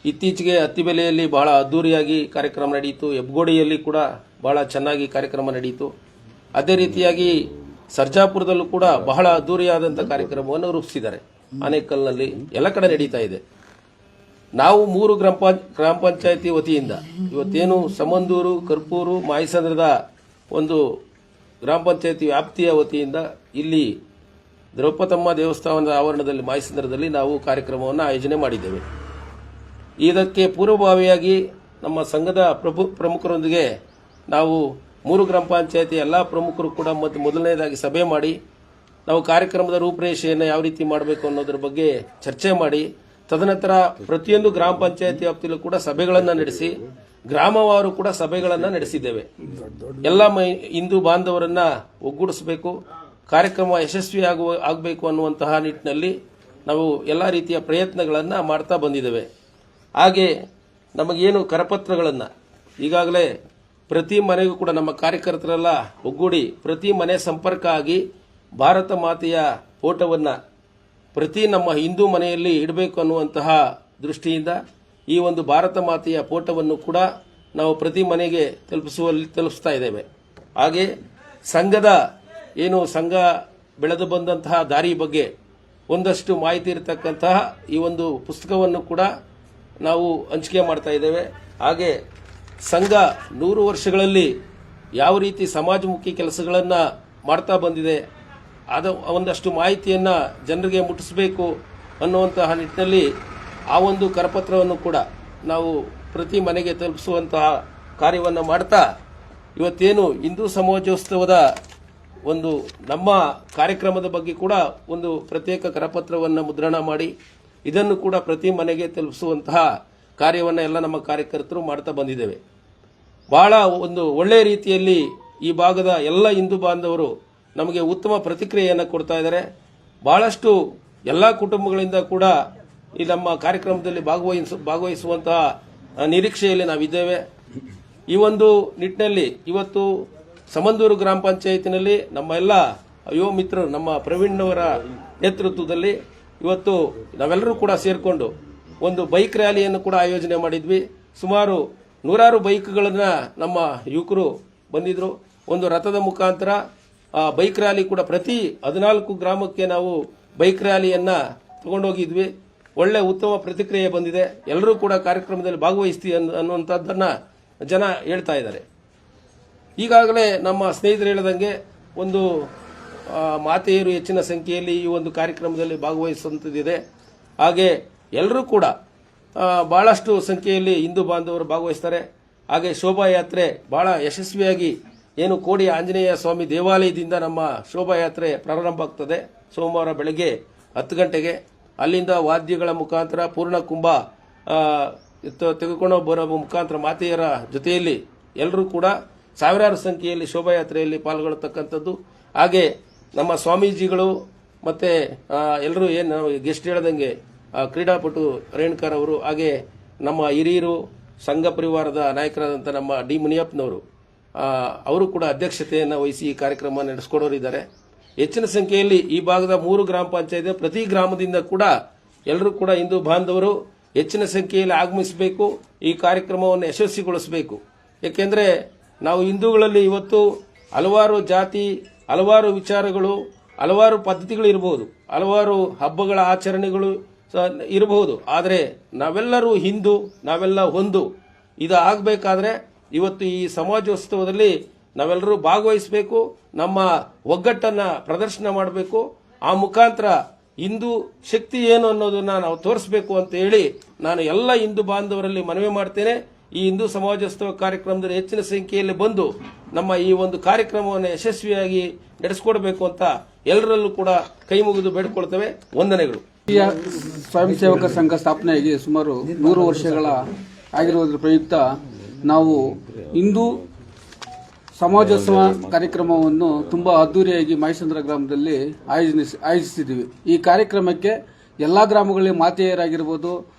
ಇತ್ತೀಚೆಗೆ ಅತ್ತಿಬೆಲೆಯಲ್ಲಿ ಬಹಳ ಅದ್ದೂರಿಯಾಗಿ ಕಾರ್ಯಕ್ರಮ ನಡೆಯಿತು. ಹೆಬ್ಗೋಡಿಯಲ್ಲಿ ಕೂಡ ಬಹಳ ಚೆನ್ನಾಗಿ ಕಾರ್ಯಕ್ರಮ ನಡೆಯಿತು. ಅದೇ ರೀತಿಯಾಗಿ ಸರ್ಜಾಪುರದಲ್ಲೂ ಕೂಡ ಬಹಳ ಅದ್ದೂರಿಯಾದಂಥ ಕಾರ್ಯಕ್ರಮವನ್ನು ರೂಪಿಸಿದ್ದಾರೆ. ಆನೇಕಲ್ನಲ್ಲಿ ಎಲ್ಲ ಕಡೆ ನಡೀತಾ ಇದೆ. ನಾವು 3 ಗ್ರಾಮ ಪಂಚಾಯತಿ ವತಿಯಿಂದ ಇವತ್ತೇನು ಸಮಂದೂರು, ಕರ್ಪೂರು, ಮಾಯಸಂದ್ರದ ಒಂದು ಗ್ರಾಮ ಪಂಚಾಯತಿ ವ್ಯಾಪ್ತಿಯ ವತಿಯಿಂದ ಇಲ್ಲಿ ದ್ರೌಪದಮ್ಮ ದೇವಸ್ಥಾನದ ಆವರಣದಲ್ಲಿ ಮಾಯಸಂದ್ರದಲ್ಲಿ ನಾವು ಕಾರ್ಯಕ್ರಮವನ್ನು ಆಯೋಜನೆ ಮಾಡಿದ್ದೇವೆ. ಇದಕ್ಕೆ ಪೂರ್ವಭಾವಿಯಾಗಿ ನಮ್ಮ ಸಂಘದ ಪ್ರಮುಖರೊಂದಿಗೆ ನಾವು 3 ಗ್ರಾಮ ಪಂಚಾಯತಿ ಎಲ್ಲ ಪ್ರಮುಖರು ಕೂಡ ಮೊದಲನೇದಾಗಿ ಸಭೆ ಮಾಡಿ ನಾವು ಕಾರ್ಯಕ್ರಮದ ರೂಪರೇಷೆಯನ್ನು ಯಾವ ರೀತಿ ಮಾಡಬೇಕು ಅನ್ನೋದ್ರ ಬಗ್ಗೆ ಚರ್ಚೆ ಮಾಡಿ, ತದನಂತರ ಪ್ರತಿಯೊಂದು ಗ್ರಾಮ ಪಂಚಾಯತಿ ವ್ಯಾಪ್ತಿಯಲ್ಲೂ ಕೂಡ ಸಭೆಗಳನ್ನು ನಡೆಸಿ ಗ್ರಾಮವಾರು ಕೂಡ ಸಭೆಗಳನ್ನು ನಡೆಸಿದ್ದೇವೆ. ಎಲ್ಲ ಹಿಂದೂ ಬಾಂಧವರನ್ನ ಒಗ್ಗೂಡಿಸಬೇಕು, ಕಾರ್ಯಕ್ರಮ ಯಶಸ್ವಿ ಆಗಬೇಕು ಅನ್ನುವಂತಹ ನಿಟ್ಟಿನಲ್ಲಿ ನಾವು ಎಲ್ಲ ರೀತಿಯ ಪ್ರಯತ್ನಗಳನ್ನು ಮಾಡ್ತಾ ಬಂದಿದ್ದೇವೆ. ಹಾಗೆ ನಮಗೇನು ಕರಪತ್ರಗಳನ್ನು ಈಗಾಗಲೇ ಪ್ರತಿ ಮನೆಗೂ ಕೂಡ ನಮ್ಮ ಕಾರ್ಯಕರ್ತರೆಲ್ಲ ಒಗ್ಗೂಡಿ ಪ್ರತಿ ಮನೆ ಸಂಪರ್ಕ ಆಗಿ ಭಾರತ ಮಾತೆಯ ಫೋಟೋವನ್ನು ಪ್ರತಿ ನಮ್ಮ ಹಿಂದೂ ಮನೆಯಲ್ಲಿ ಇಡಬೇಕು ಅನ್ನುವಂತಹ ದೃಷ್ಟಿಯಿಂದ ಈ ಒಂದು ಭಾರತ ಮಾತೆಯ ಫೋಟೋವನ್ನು ಕೂಡ ನಾವು ಪ್ರತಿ ಮನೆಗೆ ತಲುಪಿಸ್ತಾ ಇದ್ದೇವೆ. ಹಾಗೆ ಸಂಘದ ಸಂಘ ಬೆಳೆದು ಬಂದಂತಹ ದಾರಿ ಬಗ್ಗೆ ಒಂದಷ್ಟು ಮಾಹಿತಿ ಇರತಕ್ಕಂತಹ ಈ ಒಂದು ಪುಸ್ತಕವನ್ನು ಕೂಡ ನಾವು ಹಂಚಿಕೆ ಮಾಡ್ತಾ ಇದ್ದೇವೆ. ಹಾಗೆ ಸಂಘ 100 ವರ್ಷಗಳಲ್ಲಿ ಯಾವ ರೀತಿ ಸಮಾಜಮುಖಿ ಕೆಲಸಗಳನ್ನು ಮಾಡ್ತಾ ಬಂದಿದೆ, ಅದು ಒಂದಷ್ಟು ಮಾಹಿತಿಯನ್ನು ಜನರಿಗೆ ಮುಟ್ಟಿಸಬೇಕು ಅನ್ನುವಂತಹ ನಿಟ್ಟಿನಲ್ಲಿ ಆ ಒಂದು ಕರಪತ್ರವನ್ನು ಕೂಡ ನಾವು ಪ್ರತಿ ಮನೆಗೆ ತಲುಪಿಸುವಂತಹ ಕಾರ್ಯವನ್ನು ಮಾಡ್ತಾ ಇವತ್ತೇನು ಹಿಂದೂ ಸಮಾಜೋತ್ಸವದ ಒಂದು ನಮ್ಮ ಕಾರ್ಯಕ್ರಮದ ಬಗ್ಗೆ ಕೂಡ ಒಂದು ಪ್ರತ್ಯೇಕ ಕರಪತ್ರವನ್ನು ಮುದ್ರಣ ಮಾಡಿ ಇದನ್ನು ಕೂಡ ಪ್ರತಿ ಮನೆಗೆ ತಲುಪಿಸುವಂತಹ ಕಾರ್ಯವನ್ನು ಎಲ್ಲ ನಮ್ಮ ಕಾರ್ಯಕರ್ತರು ಮಾಡ್ತಾ ಬಂದಿದ್ದೇವೆ. ಬಹಳ ಒಂದು ಒಳ್ಳೆಯ ರೀತಿಯಲ್ಲಿ ಈ ಭಾಗದ ಎಲ್ಲ ಹಿಂದೂ ಬಾಂಧವರು ನಮಗೆ ಉತ್ತಮ ಪ್ರತಿಕ್ರಿಯೆಯನ್ನು ಕೊಡ್ತಾ ಇದ್ದಾರೆ. ಬಹಳಷ್ಟು ಎಲ್ಲ ಕುಟುಂಬಗಳಿಂದ ಕೂಡ ಈ ನಮ್ಮ ಕಾರ್ಯಕ್ರಮದಲ್ಲಿ ಭಾಗವಹಿಸುವಂತಹ ನಿರೀಕ್ಷೆಯಲ್ಲಿ ನಾವಿದ್ದೇವೆ. ಈ ಒಂದು ನಿಟ್ಟಿನಲ್ಲಿ ಇವತ್ತು ಸಮಂದೂರು ಗ್ರಾಮ ಪಂಚಾಯತಿನಲ್ಲಿ ನಮ್ಮ ಎಲ್ಲ ಯುವ ಮಿತ್ರರು, ನಮ್ಮ ಪ್ರವೀಣ್ನವರ ನೇತೃತ್ವದಲ್ಲಿ ಇವತ್ತು ನಾವೆಲ್ಲರೂ ಕೂಡ ಸೇರಿಕೊಂಡು ಒಂದು ಬೈಕ್ ರ್ಯಾಲಿಯನ್ನು ಕೂಡ ಆಯೋಜನೆ ಮಾಡಿದ್ವಿ. ಸುಮಾರು 100 ಬೈಕ್ಗಳನ್ನು ನಮ್ಮ ಯುವಕರು ಬಂದಿದ್ರು. ಒಂದು ರಥದ ಮುಖಾಂತರ ಬೈಕ್ ರ್ಯಾಲಿ ಕೂಡ ಪ್ರತಿ 14 ಗ್ರಾಮಕ್ಕೆ ನಾವು ಬೈಕ್ ರ್ಯಾಲಿಯನ್ನ ತಗೊಂಡೋಗಿದ್ವಿ. ಒಳ್ಳೆ ಉತ್ತಮ ಪ್ರತಿಕ್ರಿಯೆ ಬಂದಿದೆ. ಎಲ್ಲರೂ ಕೂಡ ಕಾರ್ಯಕ್ರಮದಲ್ಲಿ ಭಾಗವಹಿಸ್ತೀವಿ ಅನ್ನುವಂಥದ್ದನ್ನ ಜನ ಹೇಳ್ತಾ ಇದ್ದಾರೆ. ಈಗಾಗಲೇ ನಮ್ಮ ಸ್ನೇಹಿತರು ಹೇಳಿದಂಗೆ ಒಂದು ಮಾತೆಯರು ಹೆಚ್ಚಿನ ಸಂಖ್ಯೆಯಲ್ಲಿ ಈ ಒಂದು ಕಾರ್ಯಕ್ರಮದಲ್ಲಿ ಭಾಗವಹಿಸುವಂಥದ್ದಿದೆ. ಹಾಗೆ ಎಲ್ಲರೂ ಕೂಡ ಬಹಳಷ್ಟು ಸಂಖ್ಯೆಯಲ್ಲಿ ಹಿಂದೂ ಬಾಂಧವರು ಭಾಗವಹಿಸ್ತಾರೆ. ಹಾಗೆ ಶೋಭಾಯಾತ್ರೆ ಬಹಳ ಯಶಸ್ವಿಯಾಗಿ ಏನು ಕೋಡಿ ಆಂಜನೇಯ ಸ್ವಾಮಿ ದೇವಾಲಯದಿಂದ ನಮ್ಮ ಶೋಭಾಯಾತ್ರೆ ಪ್ರಾರಂಭ ಆಗ್ತದೆ ಸೋಮವಾರ ಬೆಳಗ್ಗೆ 10 ಗಂಟೆಗೆ. ಅಲ್ಲಿಂದ ವಾದ್ಯಗಳ ಮುಖಾಂತರ ಪೂರ್ಣ ಕುಂಭ ತೆಗೆದುಕೊಂಡು ಬರೋ ಮುಖಾಂತರ ಮಾತೆಯರ ಜೊತೆಯಲ್ಲಿ ಎಲ್ಲರೂ ಕೂಡ ಸಾವಿರಾರು ಸಂಖ್ಯೆಯಲ್ಲಿ ಶೋಭಾಯಾತ್ರೆಯಲ್ಲಿ ಪಾಲ್ಗೊಳ್ಳತಕ್ಕಂಥದ್ದು. ಹಾಗೆ ನಮ್ಮ ಸ್ವಾಮೀಜಿಗಳು ಮತ್ತೆ ಎಲ್ಲರೂ ಏನು ಗೆಸ್ಟ್ ಹೇಳ್ದಂಗೆ ಕ್ರೀಡಾಪಟು ರೇಣುಕರ್ ಅವರು, ಹಾಗೆ ನಮ್ಮ ಹಿರಿಯರು ಸಂಘ ಪರಿವಾರದ ನಾಯಕರಾದಂಥ ನಮ್ಮ ಡಿ ಮುನಿಯಪ್ಪನವರು ಅವರು ಕೂಡ ಅಧ್ಯಕ್ಷತೆಯನ್ನು ವಹಿಸಿ ಈ ಕಾರ್ಯಕ್ರಮ ನಡೆಸಿಕೊಡೋರಿದ್ದಾರೆ. ಹೆಚ್ಚಿನ ಸಂಖ್ಯೆಯಲ್ಲಿ ಈ ಭಾಗದ 3 ಗ್ರಾಮ ಪಂಚಾಯತ್ ಪ್ರತಿ ಗ್ರಾಮದಿಂದ ಕೂಡ ಎಲ್ಲರೂ ಕೂಡ ಹಿಂದೂ ಬಾಂಧವರು ಹೆಚ್ಚಿನ ಸಂಖ್ಯೆಯಲ್ಲಿ ಆಗಮಿಸಬೇಕು, ಈ ಕಾರ್ಯಕ್ರಮವನ್ನು ಯಶಸ್ವಿಗೊಳಿಸಬೇಕು. ಏಕೆಂದರೆ ನಾವು ಹಿಂದೂಗಳಲ್ಲಿ ಇವತ್ತು ಹಲವಾರು ಜಾತಿ, ಹಲವಾರು ವಿಚಾರಗಳು, ಹಲವಾರು ಪದ್ಧತಿಗಳು ಇರಬಹುದು, ಹಲವಾರು ಹಬ್ಬಗಳ ಆಚರಣೆಗಳು ಇರಬಹುದು. ಆದರೆ ನಾವೆಲ್ಲರೂ ಹಿಂದೂ, ನಾವೆಲ್ಲ ಒಂದು. ಇದು ಆಗಬೇಕಾದ್ರೆ ಇವತ್ತು ಈ ಸಮಾಜೋತ್ಸವದಲ್ಲಿ ನಾವೆಲ್ಲರೂ ಭಾಗವಹಿಸಬೇಕು, ನಮ್ಮ ಒಗ್ಗಟ್ಟನ್ನು ಪ್ರದರ್ಶನ ಮಾಡಬೇಕು. ಆ ಮುಖಾಂತರ ಹಿಂದೂ ಶಕ್ತಿ ಏನು ಅನ್ನೋದನ್ನ ನಾವು ತೋರಿಸಬೇಕು ಅಂತ ಹೇಳಿ ನಾನು ಎಲ್ಲ ಹಿಂದೂ ಬಾಂಧವರಲ್ಲಿ ಮನವಿ ಮಾಡ್ತೇನೆ. ಈ ಹಿಂದೂ ಸಮಾಜೋತ್ಸವ ಕಾರ್ಯಕ್ರಮದಲ್ಲಿ ಹೆಚ್ಚಿನ ಸಂಖ್ಯೆಯಲ್ಲಿ ಬಂದು ನಮ್ಮ ಈ ಒಂದು ಕಾರ್ಯಕ್ರಮವನ್ನು ಯಶಸ್ವಿಯಾಗಿ ನಡೆಸಿಕೊಡಬೇಕು ಅಂತ ಎಲ್ಲರಲ್ಲೂ ಕೂಡ ಕೈ ಮುಗಿದು ಬೇಡಿಕೊಳ್ತೇವೆ. ವಂದನೆಗಳು. ಸ್ವಯಂ ಸೇವಕ ಸಂಘ ಸ್ಥಾಪನೆಯಾಗಿ ಸುಮಾರು 100 ವರ್ಷಗಳ ಆಗಿರುವುದರ ಪ್ರಯುಕ್ತ ನಾವು ಹಿಂದೂ ಸಮಾಜೋತ್ಸವ ಕಾರ್ಯಕ್ರಮವನ್ನು ತುಂಬಾ ಅದ್ದೂರಿಯಾಗಿ ಮಾಯಸಂದ್ರ ಗ್ರಾಮದಲ್ಲಿ ಆಯೋಜಿಸಿದ್ದೀವಿ. ಈ ಕಾರ್ಯಕ್ರಮಕ್ಕೆ ಎಲ್ಲಾ ಗ್ರಾಮಗಳಲ್ಲಿ ಮಾತೆಯರಾಗಿರ್ಬೋದು,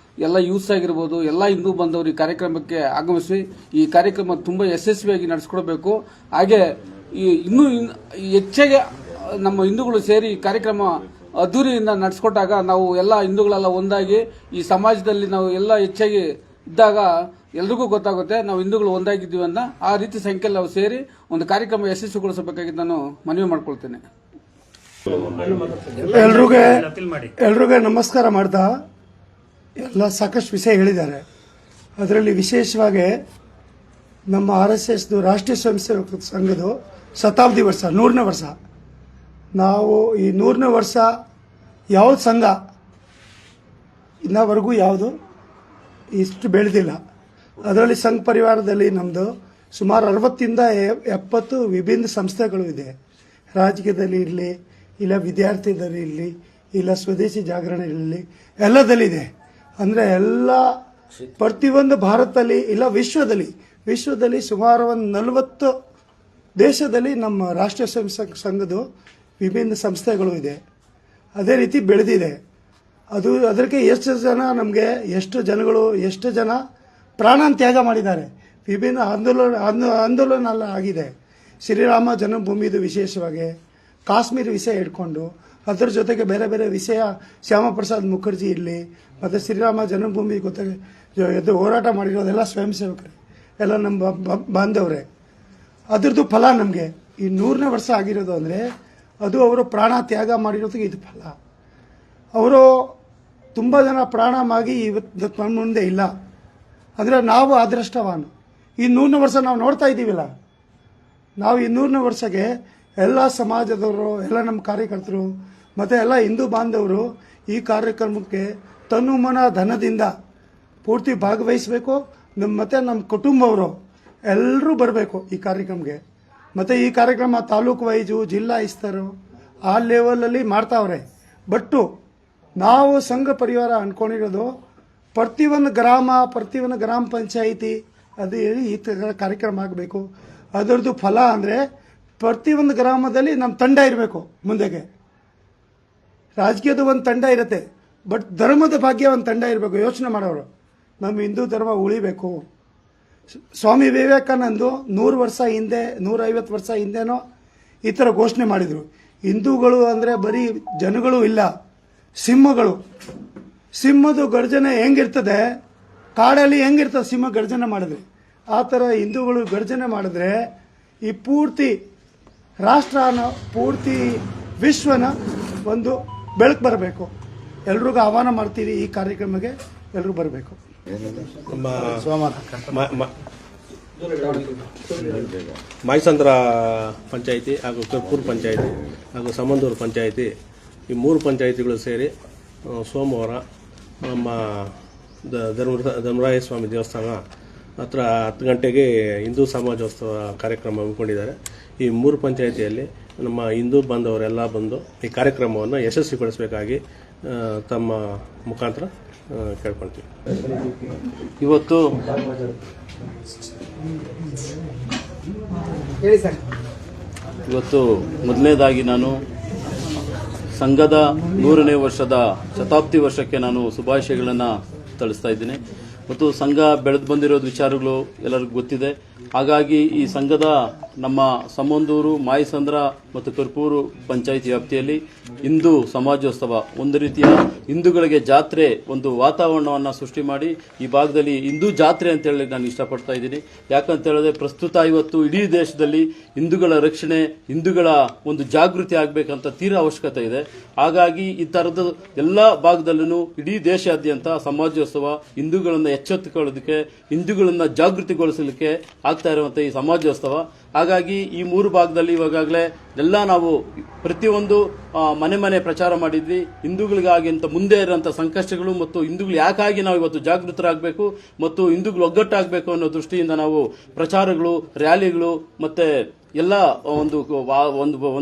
ಎಲ್ಲ ಯೂತ್ಸ್ ಆಗಿರ್ಬೋದು, ಎಲ್ಲ ಹಿಂದೂ ಬಂದವರು ಈ ಕಾರ್ಯಕ್ರಮಕ್ಕೆ ಆಗಮಿಸಿ ಈ ಕಾರ್ಯಕ್ರಮ ತುಂಬಾ ಯಶಸ್ವಿಯಾಗಿ ನಡೆಸಿಕೊಡಬೇಕು. ಹಾಗೆ ಇನ್ನೂ ಹೆಚ್ಚಾಗಿ ನಮ್ಮ ಹಿಂದೂಗಳು ಸೇರಿ ಈ ಕಾರ್ಯಕ್ರಮ ಅದ್ದೂರಿಯಿಂದ ನಡೆಸಿಕೊಟ್ಟಾಗ ನಾವು ಎಲ್ಲ ಹಿಂದೂಗಳೆಲ್ಲ ಒಂದಾಗಿ ಈ ಸಮಾಜದಲ್ಲಿ ನಾವು ಎಲ್ಲ ಹೆಚ್ಚಾಗಿ ಇದ್ದಾಗ ಎಲ್ರಿಗೂ ಗೊತ್ತಾಗುತ್ತೆ ನಾವು ಹಿಂದೂಗಳು ಒಂದಾಗಿದ್ದೀವಿ ಅಂತ. ಆ ರೀತಿ ಸಂಖ್ಯೆಯಲ್ಲಿ ನಾವು ಸೇರಿ ಒಂದು ಕಾರ್ಯಕ್ರಮ ಯಶಸ್ವಿಗೊಳಿಸಬೇಕಾಗಿ ನಾನು ಮನವಿ ಮಾಡ್ಕೊಳ್ತೇನೆ. ಎಲ್ರಿಗೂ ನಮಸ್ಕಾರ ಮಾಡ್ತಾ ಎಲ್ಲ ಸಾಕಷ್ಟು ವಿಷಯ ಹೇಳಿದ್ದಾರೆ. ಅದರಲ್ಲಿ ವಿಶೇಷವಾಗಿ ನಮ್ಮ RSS ರಾಷ್ಟ್ರೀಯ ಸ್ವಯಂ ಸೇವಕ ಸಂಘದ ಶತಾಬ್ದಿ ವರ್ಷ 100ನೇ ವರ್ಷ. ನಾವು ಈ 100ನೇ ವರ್ಷ ಯಾವ್ದು ಸಂಘ ಇನ್ನವರೆಗೂ ಯಾವುದು ಇಷ್ಟು ಬೆಳೆದಿಲ್ಲ. ಅದರಲ್ಲಿ ಸಂಘ ಪರಿವಾರದಲ್ಲಿ ನಮ್ಮದು ಸುಮಾರು 60ರಿಂದ 70 ವಿಭಿನ್ನ ಸಂಸ್ಥೆಗಳು ಇದೆ. ರಾಜಕೀಯದಲ್ಲಿ ಇರಲಿ, ಇಲ್ಲ ವಿದ್ಯಾರ್ಥಿದಲ್ಲಿ ಇರಲಿ, ಇಲ್ಲ ಸ್ವದೇಶಿ ಜಾಗರಣ ಇರಲಿ, ಎಲ್ಲದಲ್ಲಿದೆ. ಅಂದರೆ ಎಲ್ಲ ಪ್ರತಿಯೊಂದು ಭಾರತದಲ್ಲಿ ಇಲ್ಲ ವಿಶ್ವದಲ್ಲಿ ಸುಮಾರು ಒಂದು 40 ದೇಶದಲ್ಲಿ ನಮ್ಮ ರಾಷ್ಟ್ರೀಯ ಸ್ವಯಂ ಸಂಘದ ವಿಭಿನ್ನ ಸಂಸ್ಥೆಗಳು ಇದೆ. ಅದೇ ರೀತಿ ಬೆಳೆದಿದೆ. ಅದಕ್ಕೆ ಎಷ್ಟು ಜನ ಪ್ರಾಣ ತ್ಯಾಗ ಮಾಡಿದ್ದಾರೆ. ವಿಭಿನ್ನ ಆಂದೋಲನ ಎಲ್ಲ ಆಗಿದೆ. ಶ್ರೀರಾಮ ಜನ್ಮಭೂಮಿದು ವಿಶೇಷವಾಗಿ ಕಾಶ್ಮೀರ ವಿಷಯ ಇಟ್ಕೊಂಡು ಅದರ ಜೊತೆಗೆ ಬೇರೆ ಬೇರೆ ವಿಷಯ ಶ್ಯಾಮಪ್ರಸಾದ್ ಮುಖರ್ಜಿ ಇರಲಿ, ಮತ್ತು ಶ್ರೀರಾಮ ಜನ್ಮಭೂಮಿ ಎದ್ದು ಹೋರಾಟ ಮಾಡಿರೋದೆಲ್ಲ ಸ್ವಯಂ ಸೇವಕರೇ, ಎಲ್ಲ ನಮ್ಮ ಬಾಂಧವರೇ. ಅದ್ರದ್ದು ಫಲ ನಮಗೆ ಈ 100ನೇ ವರ್ಷ ಆಗಿರೋದು ಅಂದರೆ ಅದು ಅವರು ಪ್ರಾಣ ತ್ಯಾಗ ಮಾಡಿರೋದಕ್ಕೆ ಇದು ಫಲ. ಅವರು ತುಂಬ ಜನ ಪ್ರಾಣ ಮಾಗಿ ಇವತ್ತು ಮುಂದೆ ಇಲ್ಲ ಅಂದರೆ ನಾವು ಅದೃಷ್ಟವಾನು. ಈ 100ನೇ ವರ್ಷ ನಾವು ನೋಡ್ತಾ ಇದ್ದೀವಿಲ್ಲ. ನಾವು ಈ 100ನೇ ವರ್ಷಕ್ಕೆ ಎಲ್ಲ ಸಮಾಜದವರು, ಎಲ್ಲ ನಮ್ಮ ಕಾರ್ಯಕರ್ತರು ಮತ್ತು ಎಲ್ಲ ಹಿಂದೂ ಬಾಂಧವರು ಈ ಕಾರ್ಯಕ್ರಮಕ್ಕೆ ತನು ಮನ ಧನದಿಂದ ಪೂರ್ತಿ ಭಾಗವಹಿಸಬೇಕು. ಮತ್ತು ನಮ್ಮ ಕುಟುಂಬವರು ಎಲ್ಲರೂ ಬರಬೇಕು ಈ ಕಾರ್ಯಕ್ರಮಕ್ಕೆ. ಮತ್ತು ಈ ಕಾರ್ಯಕ್ರಮ ತಾಲೂಕು ವೈಜು, ಜಿಲ್ಲಾ ಇಸ್ತರು ಆ ಲೆವೆಲಲ್ಲಿ ಮಾಡ್ತಾವ್ರೆ. ಬಟ್ಟು ನಾವು ಸಂಘ ಪರಿವಾರ ಅಂದ್ಕೊಂಡಿರೋದು ಪ್ರತಿಯೊಂದು ಗ್ರಾಮ ಪಂಚಾಯಿತಿ ಅದು ಈ ಕಾರ್ಯಕ್ರಮ ಆಗಬೇಕು. ಅದರದ್ದು ಫಲ ಅಂದರೆ ಪ್ರತಿಯೊಂದು ಗ್ರಾಮದಲ್ಲಿ ನಮ್ಮ ತಂಡ ಇರಬೇಕು. ಮುಂದೆಗೆ ರಾಜಕೀಯದ ಒಂದು ತಂಡ ಇರುತ್ತೆ, ಬಟ್ ಧರ್ಮದ ಭಾಗ್ಯ ಒಂದು ತಂಡ ಇರಬೇಕು. ಯೋಚನೆ ಮಾಡೋರು ನಮ್ಮ ಹಿಂದೂ ಧರ್ಮ ಉಳಿಬೇಕು. ಸ್ವಾಮಿ ವಿವೇಕಾನಂದರು 100 ವರ್ಷ ಹಿಂದೆ, 150 ವರ್ಷ ಹಿಂದೆನೋ ಈ ಥರ ಘೋಷಣೆ ಮಾಡಿದರು. ಹಿಂದೂಗಳು ಅಂದರೆ ಬರೀ ಜನಗಳು ಇಲ್ಲ, ಸಿಂಹಗಳು. ಸಿಂಹದ ಗರ್ಜನೆ ಹೆಂಗಿರ್ತದೆ, ಕಾಡಲ್ಲಿ ಹೆಂಗಿರ್ತದೆ ಸಿಂಹ ಗರ್ಜನೆ ಮಾಡಿದ್ರೆ, ಆ ಥರ ಹಿಂದೂಗಳು ಗರ್ಜನೆ ಮಾಡಿದ್ರೆ ಈ ಪೂರ್ತಿ ರಾಷ್ಟ್ರನ, ಪೂರ್ತಿ ವಿಶ್ವನ ಒಂದು ಬೆಳಕು ಬರಬೇಕು. ಎಲ್ರಿಗೂ ಆಹ್ವಾನ ಮಾಡ್ತೀವಿ ಈ ಕಾರ್ಯಕ್ರಮಕ್ಕೆ, ಎಲ್ಲರೂ ಬರಬೇಕು. ಮಾಯಸಂದ್ರ ಪಂಚಾಯಿತಿ ಹಾಗೂ ಕರ್ಪೂರ್ ಪಂಚಾಯಿತಿ ಹಾಗೂ ಸಮಂದೂರು ಪಂಚಾಯಿತಿ ಈ 3 ಪಂಚಾಯಿತಿಗಳು ಸೇರಿ ಸೋಮವಾರ ನಮ್ಮ ಧರ್ಮರಾಯ ಸ್ವಾಮಿ ದೇವಸ್ಥಾನ ಹತ್ರ 10 ಗಂಟೆಗೆ ಹಿಂದೂ ಸಮಾಜೋತ್ಸವ ಕಾರ್ಯಕ್ರಮ ಹಮ್ಮಿಕೊಂಡಿದ್ದಾರೆ. ಈ 3 ಪಂಚಾಯಿತಿಯಲ್ಲಿ ನಮ್ಮ ಹಿಂದೂ ಬಾಂಧವರೆಲ್ಲ ಬಂದು ಈ ಕಾರ್ಯಕ್ರಮವನ್ನು ಯಶಸ್ವಿಗೊಳಿಸಬೇಕಾಗಿ ತಮ್ಮ ಮುಖಾಂತರ ಕೇಳ್ಕೊಳ್ತೀವಿ. ಇವತ್ತು ಹೇಳಿ ಸರ್. ಇವತ್ತು ಮೊದಲನೇದಾಗಿ ನಾನು ಸಂಘದ 100ನೇ ವರ್ಷದ ಶತಾಬ್ದಿ ವರ್ಷಕ್ಕೆ ನಾನು ಶುಭಾಶಯಗಳನ್ನು ತಿಳಿಸ್ತಾ ಇದ್ದೀನಿ. ಮತ್ತು ಸಂಘ ಬೆಳೆದು ಬಂದಿರೋದು ವಿಚಾರಗಳು ಎಲ್ಲರಿಗೂ ಗೊತ್ತಿದೆ. ಹಾಗಾಗಿ ಈ ಸಂಘದ ನಮ್ಮ ಸಮಂದೂರು, ಮಾಯಸಂದ್ರ ಮತ್ತು ಕರ್ಪೂರು ಪಂಚಾಯಿತಿ ವ್ಯಾಪ್ತಿಯಲ್ಲಿ ಹಿಂದೂ ಸಮಾಜೋತ್ಸವ ಒಂದು ರೀತಿಯ ಹಿಂದೂಗಳಿಗೆ ಜಾತ್ರೆ, ಒಂದು ವಾತಾವರಣವನ್ನು ಸೃಷ್ಟಿ ಮಾಡಿ ಈ ಭಾಗದಲ್ಲಿ ಹಿಂದೂ ಜಾತ್ರೆ ಅಂತ ಹೇಳಿ ನಾನು ಇಷ್ಟಪಡ್ತಾ ಇದ್ದೀನಿ. ಯಾಕಂತ ಹೇಳಿದ್ರೆ ಪ್ರಸ್ತುತ ಇವತ್ತು ಇಡೀ ದೇಶದಲ್ಲಿ ಹಿಂದೂಗಳ ರಕ್ಷಣೆ, ಹಿಂದೂಗಳ ಒಂದು ಜಾಗೃತಿ ಆಗಬೇಕಂತ ತೀರಾ ಅವಶ್ಯಕತೆ ಇದೆ. ಹಾಗಾಗಿ ಈ ಥರದ ಎಲ್ಲ ಭಾಗದಲ್ಲೂ ಇಡೀ ದೇಶಾದ್ಯಂತ ಸಮಾಜೋತ್ಸವ ಹಿಂದೂಗಳನ್ನು ಎಚ್ಚೆತ್ತುಕೊಳ್ಳೋದಕ್ಕೆ, ಹಿಂದೂಗಳನ್ನು ಜಾಗೃತಿಗೊಳಿಸಲಿಕ್ಕೆ ಆಗ್ತಾ ಇರುವಂಥ ಈ ಸಮಾಜೋತ್ಸವ. ಹಾಗಾಗಿ ಈ 3 ಭಾಗದಲ್ಲಿ ಇವಾಗಲೇ ಎಲ್ಲ ನಾವು ಪ್ರತಿಯೊಂದು ಮನೆ ಪ್ರಚಾರ ಮಾಡಿದ್ವಿ. ಹಿಂದೂಗಳಿಗಾಗಿ ಅಂತ ಮುಂದೆ ಇರುವಂಥ ಸಂಕಷ್ಟಗಳು ಮತ್ತು ಹಿಂದೂಗಳು ಯಾಕಾಗಿ ನಾವು ಇವತ್ತು ಜಾಗೃತರಾಗಬೇಕು ಮತ್ತು ಹಿಂದೂಗಳು ಒಗ್ಗಟ್ಟಾಗಬೇಕು ಅನ್ನೋ ದೃಷ್ಟಿಯಿಂದ ನಾವು ಪ್ರಚಾರಗಳು, ರ್ಯಾಲಿಗಳು ಮತ್ತೆ ಎಲ್ಲ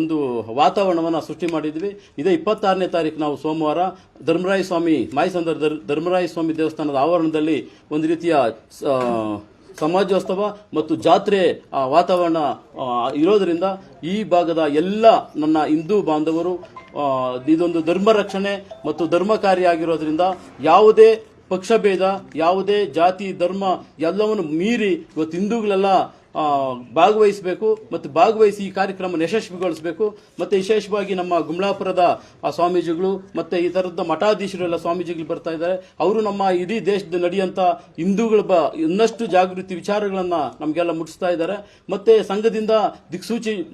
ಒಂದು ವಾತಾವರಣವನ್ನು ಸೃಷ್ಟಿ ಮಾಡಿದ್ವಿ. ಇದೇ 26ನೇ ತಾರೀಕು ನಾವು ಸೋಮವಾರ ಧರ್ಮರಾಯ ಸ್ವಾಮಿ, ಮಾಯಸಂದ್ರ ಧರ್ಮರಾಯ ಸ್ವಾಮಿ ದೇವಸ್ಥಾನದ ಆವರಣದಲ್ಲಿ ಒಂದು ರೀತಿಯ ಸಮಾಜೋತ್ಸವ ಮತ್ತು ಜಾತ್ರೆ ವಾತಾವರಣ ಇರೋದರಿಂದ ಈ ಭಾಗದ ಎಲ್ಲ ನನ್ನ ಹಿಂದೂ ಬಾಂಧವರು ಇದೊಂದು ಧರ್ಮ ರಕ್ಷಣೆ ಮತ್ತು ಧರ್ಮ ಕಾರ್ಯ ಆಗಿರೋದ್ರಿಂದ ಯಾವುದೇ ಪಕ್ಷಭೇದ, ಯಾವುದೇ ಜಾತಿ, ಧರ್ಮ ಎಲ್ಲವನ್ನು ಮೀರಿ ಇವತ್ತು ಹಿಂದೂಗಳೆಲ್ಲ ಭಾಗವಹಿಸಬೇಕು ಮತ್ತು ಭಾಗವಹಿಸಿ ಈ ಕಾರ್ಯಕ್ರಮ ಯಶಸ್ವಿಗೊಳಿಸಬೇಕು. ಮತ್ತು ವಿಶೇಷವಾಗಿ ನಮ್ಮ ಗುಮ್ಲಾಪುರದ ಸ್ವಾಮೀಜಿಗಳು ಮತ್ತು ಈ ಥರದ ಮಠಾಧೀಶರೆಲ್ಲ ಸ್ವಾಮೀಜಿಗಳು ಬರ್ತಾ ಇದ್ದಾರೆ. ಅವರು ನಮ್ಮ ಇಡೀ ದೇಶದ ನಡೆಯುವಂಥ ಹಿಂದೂಗಳ ಇನ್ನಷ್ಟು ಜಾಗೃತಿ ವಿಚಾರಗಳನ್ನು ನಮಗೆಲ್ಲ ಮುಟ್ಟಿಸ್ತಾ ಇದ್ದಾರೆ. ಮತ್ತು ಸಂಘದಿಂದ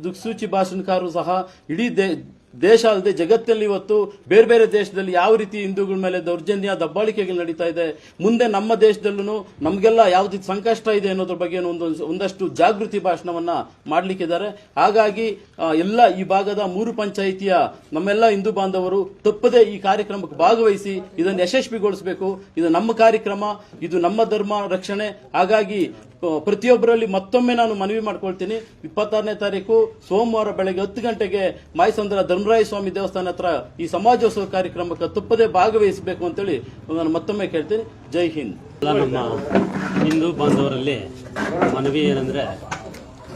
ದಿಕ್ಸೂಚಿ ಭಾಷಣಕಾರರು ಸಹ ಇಡೀ ದೇಶ ಅಲ್ಲದೆ ಜಗತ್ತಲ್ಲಿ ಇವತ್ತು ಬೇರೆ ಬೇರೆ ದೇಶದಲ್ಲಿ ಯಾವ ರೀತಿ ಹಿಂದೂಗಳ ಮೇಲೆ ದೌರ್ಜನ್ಯ, ದಬ್ಬಾಳಿಕೆಗಳು ನಡೀತಾ ಇದೆ, ಮುಂದೆ ನಮ್ಮ ದೇಶದಲ್ಲೂ ನಮಗೆಲ್ಲ ಯಾವ ರೀತಿ ಸಂಕಷ್ಟ ಇದೆ ಅನ್ನೋದ್ರ ಬಗ್ಗೆ ಒಂದಷ್ಟು ಜಾಗೃತಿ ಭಾಷಣವನ್ನ ಮಾಡಲಿಕ್ಕಿದ್ದಾರೆ. ಹಾಗಾಗಿ ಎಲ್ಲ ಈ ಭಾಗದ 3 ಪಂಚಾಯಿತಿಯ ನಮ್ಮೆಲ್ಲ ಹಿಂದೂ ಬಾಂಧವರು ತಪ್ಪದೆ ಈ ಕಾರ್ಯಕ್ರಮಕ್ಕೆ ಭಾಗವಹಿಸಿ ಇದನ್ನು ಯಶಸ್ವಿಗೊಳಿಸಬೇಕು. ಇದು ನಮ್ಮ ಕಾರ್ಯಕ್ರಮ, ಇದು ನಮ್ಮ ಧರ್ಮ ರಕ್ಷಣೆ. ಹಾಗಾಗಿ ಪ್ರತಿಯೊಬ್ಬರಲ್ಲಿ ಮತ್ತೊಮ್ಮೆ ನಾನು ಮನವಿ ಮಾಡ್ಕೊಳ್ತೀನಿ, 26ನೇ ತಾರೀಕು ಸೋಮವಾರ ಬೆಳಗ್ಗೆ 10 ಗಂಟೆಗೆ ಮಾಯಸಂದ್ರ ಧರ್ಮರಾಯ ಸ್ವಾಮಿ ದೇವಸ್ಥಾನ ಹತ್ರ ಈ ಸಮಾಜೋತ್ಸವ ಕಾರ್ಯಕ್ರಮಕ್ಕೆ ತಪ್ಪದೆ ಭಾಗವಹಿಸಬೇಕು ಅಂತೇಳಿ ನಾನು ಮತ್ತೊಮ್ಮೆ ಕೇಳ್ತೀನಿ. ಜೈ ಹಿಂದ್. ನಮ್ಮ ಹಿಂದೂ ಬಾಂಧವರಲ್ಲಿ ಮನವಿ ಏನಂದರೆ,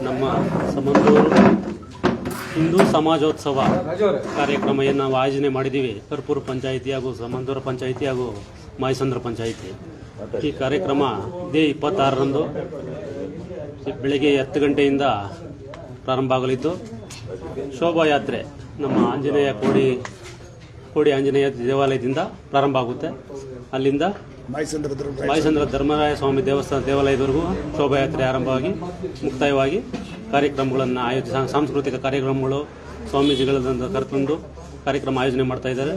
ನಮ್ಮ ಸಮಂದೂರು ಹಿಂದೂ ಸಮಾಜೋತ್ಸವ ಕಾರ್ಯಕ್ರಮ ಏನು ನಾವು ಆಯೋಜನೆ ಮಾಡಿದ್ದೀವಿ, ಕರ್ಪೂರು ಪಂಚಾಯಿತಿ ಹಾಗೂ ಸಮಂದೂರು ಪಂಚಾಯಿತಿ ಹಾಗೂ ಮಾಯಸಂದ್ರ ಪಂಚಾಯಿತಿ. ಈ ಕಾರ್ಯಕ್ರಮ ಇದೇ 26ರಂದು ಬೆಳಗ್ಗೆ 10 ಗಂಟೆಯಿಂದ ಪ್ರಾರಂಭ ಆಗಲಿದ್ದು, ಶೋಭಾಯಾತ್ರೆ ನಮ್ಮ ಆಂಜನೇಯ ಕೋಡಿ ಆಂಜನೇಯ ದೇವಾಲಯದಿಂದ ಪ್ರಾರಂಭ ಆಗುತ್ತೆ. ಅಲ್ಲಿಂದ ಮಾಯಸಂದ್ರ ಧರ್ಮರಾಯ ಸ್ವಾಮಿ ದೇವಾಲಯದವರೆಗೂ ಶೋಭಾಯಾತ್ರೆ ಆರಂಭವಾಗಿ ಮುಕ್ತಾಯವಾಗಿ ಕಾರ್ಯಕ್ರಮಗಳನ್ನು ಸಾಂಸ್ಕೃತಿಕ ಕಾರ್ಯಕ್ರಮಗಳು, ಸ್ವಾಮೀಜಿಗಳನ್ನು ಕರೆತಂದು ಕಾರ್ಯಕ್ರಮ ಆಯೋಜನೆ ಮಾಡ್ತಾ ಇದ್ದಾರೆ.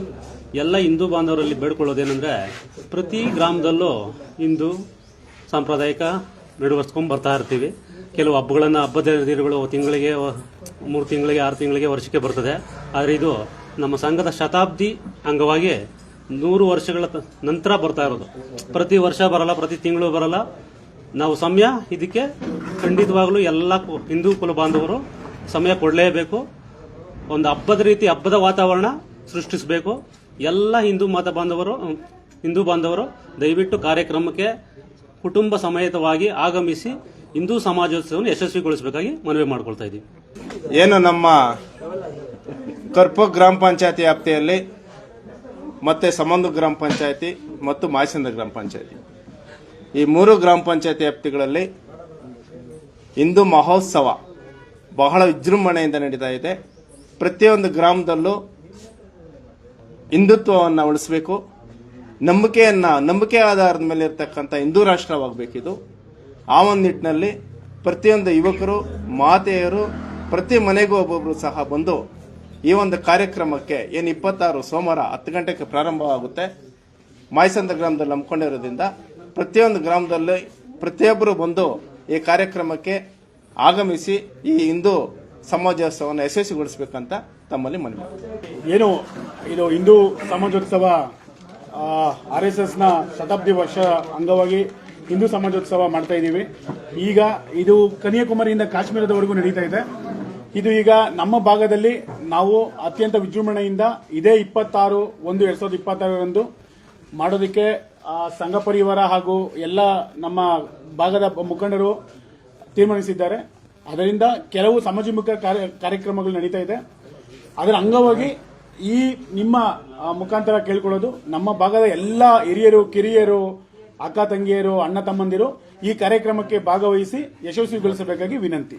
ಎಲ್ಲ ಹಿಂದೂ ಬಾಂಧವರಲ್ಲಿ ಬೇಡ್ಕೊಳ್ಳೋದೇನೆಂದರೆ, ಪ್ರತಿ ಗ್ರಾಮದಲ್ಲೂ ಹಿಂದೂ ಸಾಂಪ್ರದಾಯಿಕ ನಡುವರ್ಸ್ಕೊಂಡು ಬರ್ತಾ ಇರ್ತೀವಿ. ಕೆಲವು ಹಬ್ಬದ ದಿನಗಳು ತಿಂಗಳಿಗೆ 3 ತಿಂಗಳಿಗೆ 6 ತಿಂಗಳಿಗೆ ವರ್ಷಕ್ಕೆ ಬರ್ತದೆ. ಆದರೆ ಇದು ನಮ್ಮ ಸಂಘದ ಶತಾಬ್ದಿ ಅಂಗವಾಗಿ 100 ವರ್ಷಗಳ ನಂತರ ಬರ್ತಾ ಇರೋದು. ಪ್ರತಿ ವರ್ಷ ಬರಲ್ಲ, ಪ್ರತಿ ತಿಂಗಳು ಬರಲ್ಲ. ನಾವು ಸಮಯ ಇದಕ್ಕೆ ಖಂಡಿತವಾಗಲೂ ಎಲ್ಲ ಹಿಂದೂ ಕುಲ ಬಾಂಧವರು ಸಮಯ ಕೊಡಲೇಬೇಕು. ಒಂದು ಹಬ್ಬದ ವಾತಾವರಣ ಸೃಷ್ಟಿಸಬೇಕು. ಎಲ್ಲ ಹಿಂದೂ ಬಾಂಧವರು ದಯವಿಟ್ಟು ಕಾರ್ಯಕ್ರಮಕ್ಕೆ ಕುಟುಂಬ ಸಮೇತವಾಗಿ ಆಗಮಿಸಿ ಹಿಂದೂ ಸಮಾಜೋತ್ಸವವನ್ನು ಯಶಸ್ವಿಗೊಳಿಸಬೇಕಾಗಿ ಮನವಿ ಮಾಡ್ಕೊಳ್ತಾ ಇದ್ದೀವಿ. ಏನು ನಮ್ಮ ಕರ್ಪೂರ್ ಗ್ರಾಮ ಪಂಚಾಯತಿ ವ್ಯಾಪ್ತಿಯಲ್ಲಿ ಮತ್ತೆ ಸಮಂದೂರು ಗ್ರಾಮ ಪಂಚಾಯತಿ ಮತ್ತು ಮಾಯಸಂದ್ರ ಗ್ರಾಮ ಪಂಚಾಯತಿ, ಈ 3 ಗ್ರಾಮ ಪಂಚಾಯತಿ ವ್ಯಾಪ್ತಿಗಳಲ್ಲಿ ಹಿಂದೂ ಮಹೋತ್ಸವ ಬಹಳ ವಿಜೃಂಭಣೆಯಿಂದ ನಡೀತಾ ಇದೆ. ಪ್ರತಿಯೊಂದು ಗ್ರಾಮದಲ್ಲೂ ಹಿಂದುತ್ವವನ್ನು ಉಳಿಸಬೇಕು, ನಂಬಿಕೆ ಆಧಾರದ ಮೇಲೆ ಇರತಕ್ಕಂಥ ಹಿಂದೂ ರಾಷ್ಟ್ರವಾಗಬೇಕಿದು. ಆ ಒಂದು ನಿಟ್ಟಿನಲ್ಲಿ ಪ್ರತಿಯೊಂದು ಯುವಕರು, ಮಾತೆಯರು, ಪ್ರತಿ ಮನೆಗೂ ಒಬ್ಬೊಬ್ಬರು ಸಹ ಬಂದು ಈ ಒಂದು ಕಾರ್ಯಕ್ರಮಕ್ಕೆ ಏನು 26 ಸೋಮವಾರ 10 ಗಂಟೆಗೆ ಪ್ರಾರಂಭವಾಗುತ್ತೆ, ಮಾಯಸಂದ್ರ ಗ್ರಾಮದಲ್ಲಿ ಹಮ್ಮಿಕೊಂಡಿರೋದ್ರಿಂದ ಪ್ರತಿಯೊಂದು ಗ್ರಾಮದಲ್ಲಿ ಪ್ರತಿಯೊಬ್ಬರು ಬಂದು ಈ ಕಾರ್ಯಕ್ರಮಕ್ಕೆ ಆಗಮಿಸಿ ಈ ಹಿಂದೂ ಸಮಾಜೋತ್ಸವವನ್ನು ಯಶಸ್ವಿಗೊಳಿಸಬೇಕಂತ ತಮ್ಮಲ್ಲಿ ಮನವಿ. ಏನು ಇದು ಹಿಂದೂ ಸಮಾಜೋತ್ಸವ RSSನ ಶತಾಬ್ದಿ ವರ್ಷ ಅಂಗವಾಗಿ ಹಿಂದೂ ಸಮಾಜೋತ್ಸವ ಮಾಡ್ತಾ ಇದ್ದೀವಿ. ಈಗ ಇದು ಕನ್ಯಾಕುಮಾರಿಯಿಂದ ಕಾಶ್ಮೀರದವರೆಗೂ ನಡೀತಾ ಇದೆ. ಇದು ಈಗ ನಮ್ಮ ಭಾಗದಲ್ಲಿ ನಾವು ಅತ್ಯಂತ ವಿಜೃಂಭಣೆಯಿಂದ ಇದೇ 26/1/2026 ಮಾಡೋದಕ್ಕೆ ಸಂಘ ಪರಿವಾರ ಹಾಗೂ ಎಲ್ಲ ನಮ್ಮ ಭಾಗದ ಮುಖಂಡರು ತೀರ್ಮಾನಿಸಿದ್ದಾರೆ. ಅದರಿಂದ ಕೆಲವು ಸಮಾಜಮುಖ ಕಾರ್ಯಕ್ರಮಗಳು ನಡೀತಾ ಇದೆ. ಅದರ ಅಂಗವಾಗಿ ಈ ನಿಮ್ಮ ಮುಖಾಂತರ ಕೇಳ್ಕೊಳ್ಳೋದು, ನಮ್ಮ ಭಾಗದ ಎಲ್ಲ ಹಿರಿಯರು, ಕಿರಿಯರು, ಅಕ್ಕ ತಂಗಿಯರು, ಅಣ್ಣ ತಮ್ಮಂದಿರು ಈ ಕಾರ್ಯಕ್ರಮಕ್ಕೆ ಭಾಗವಹಿಸಿ ಯಶಸ್ವಿಗೊಳಿಸಬೇಕಾಗಿ ವಿನಂತಿ.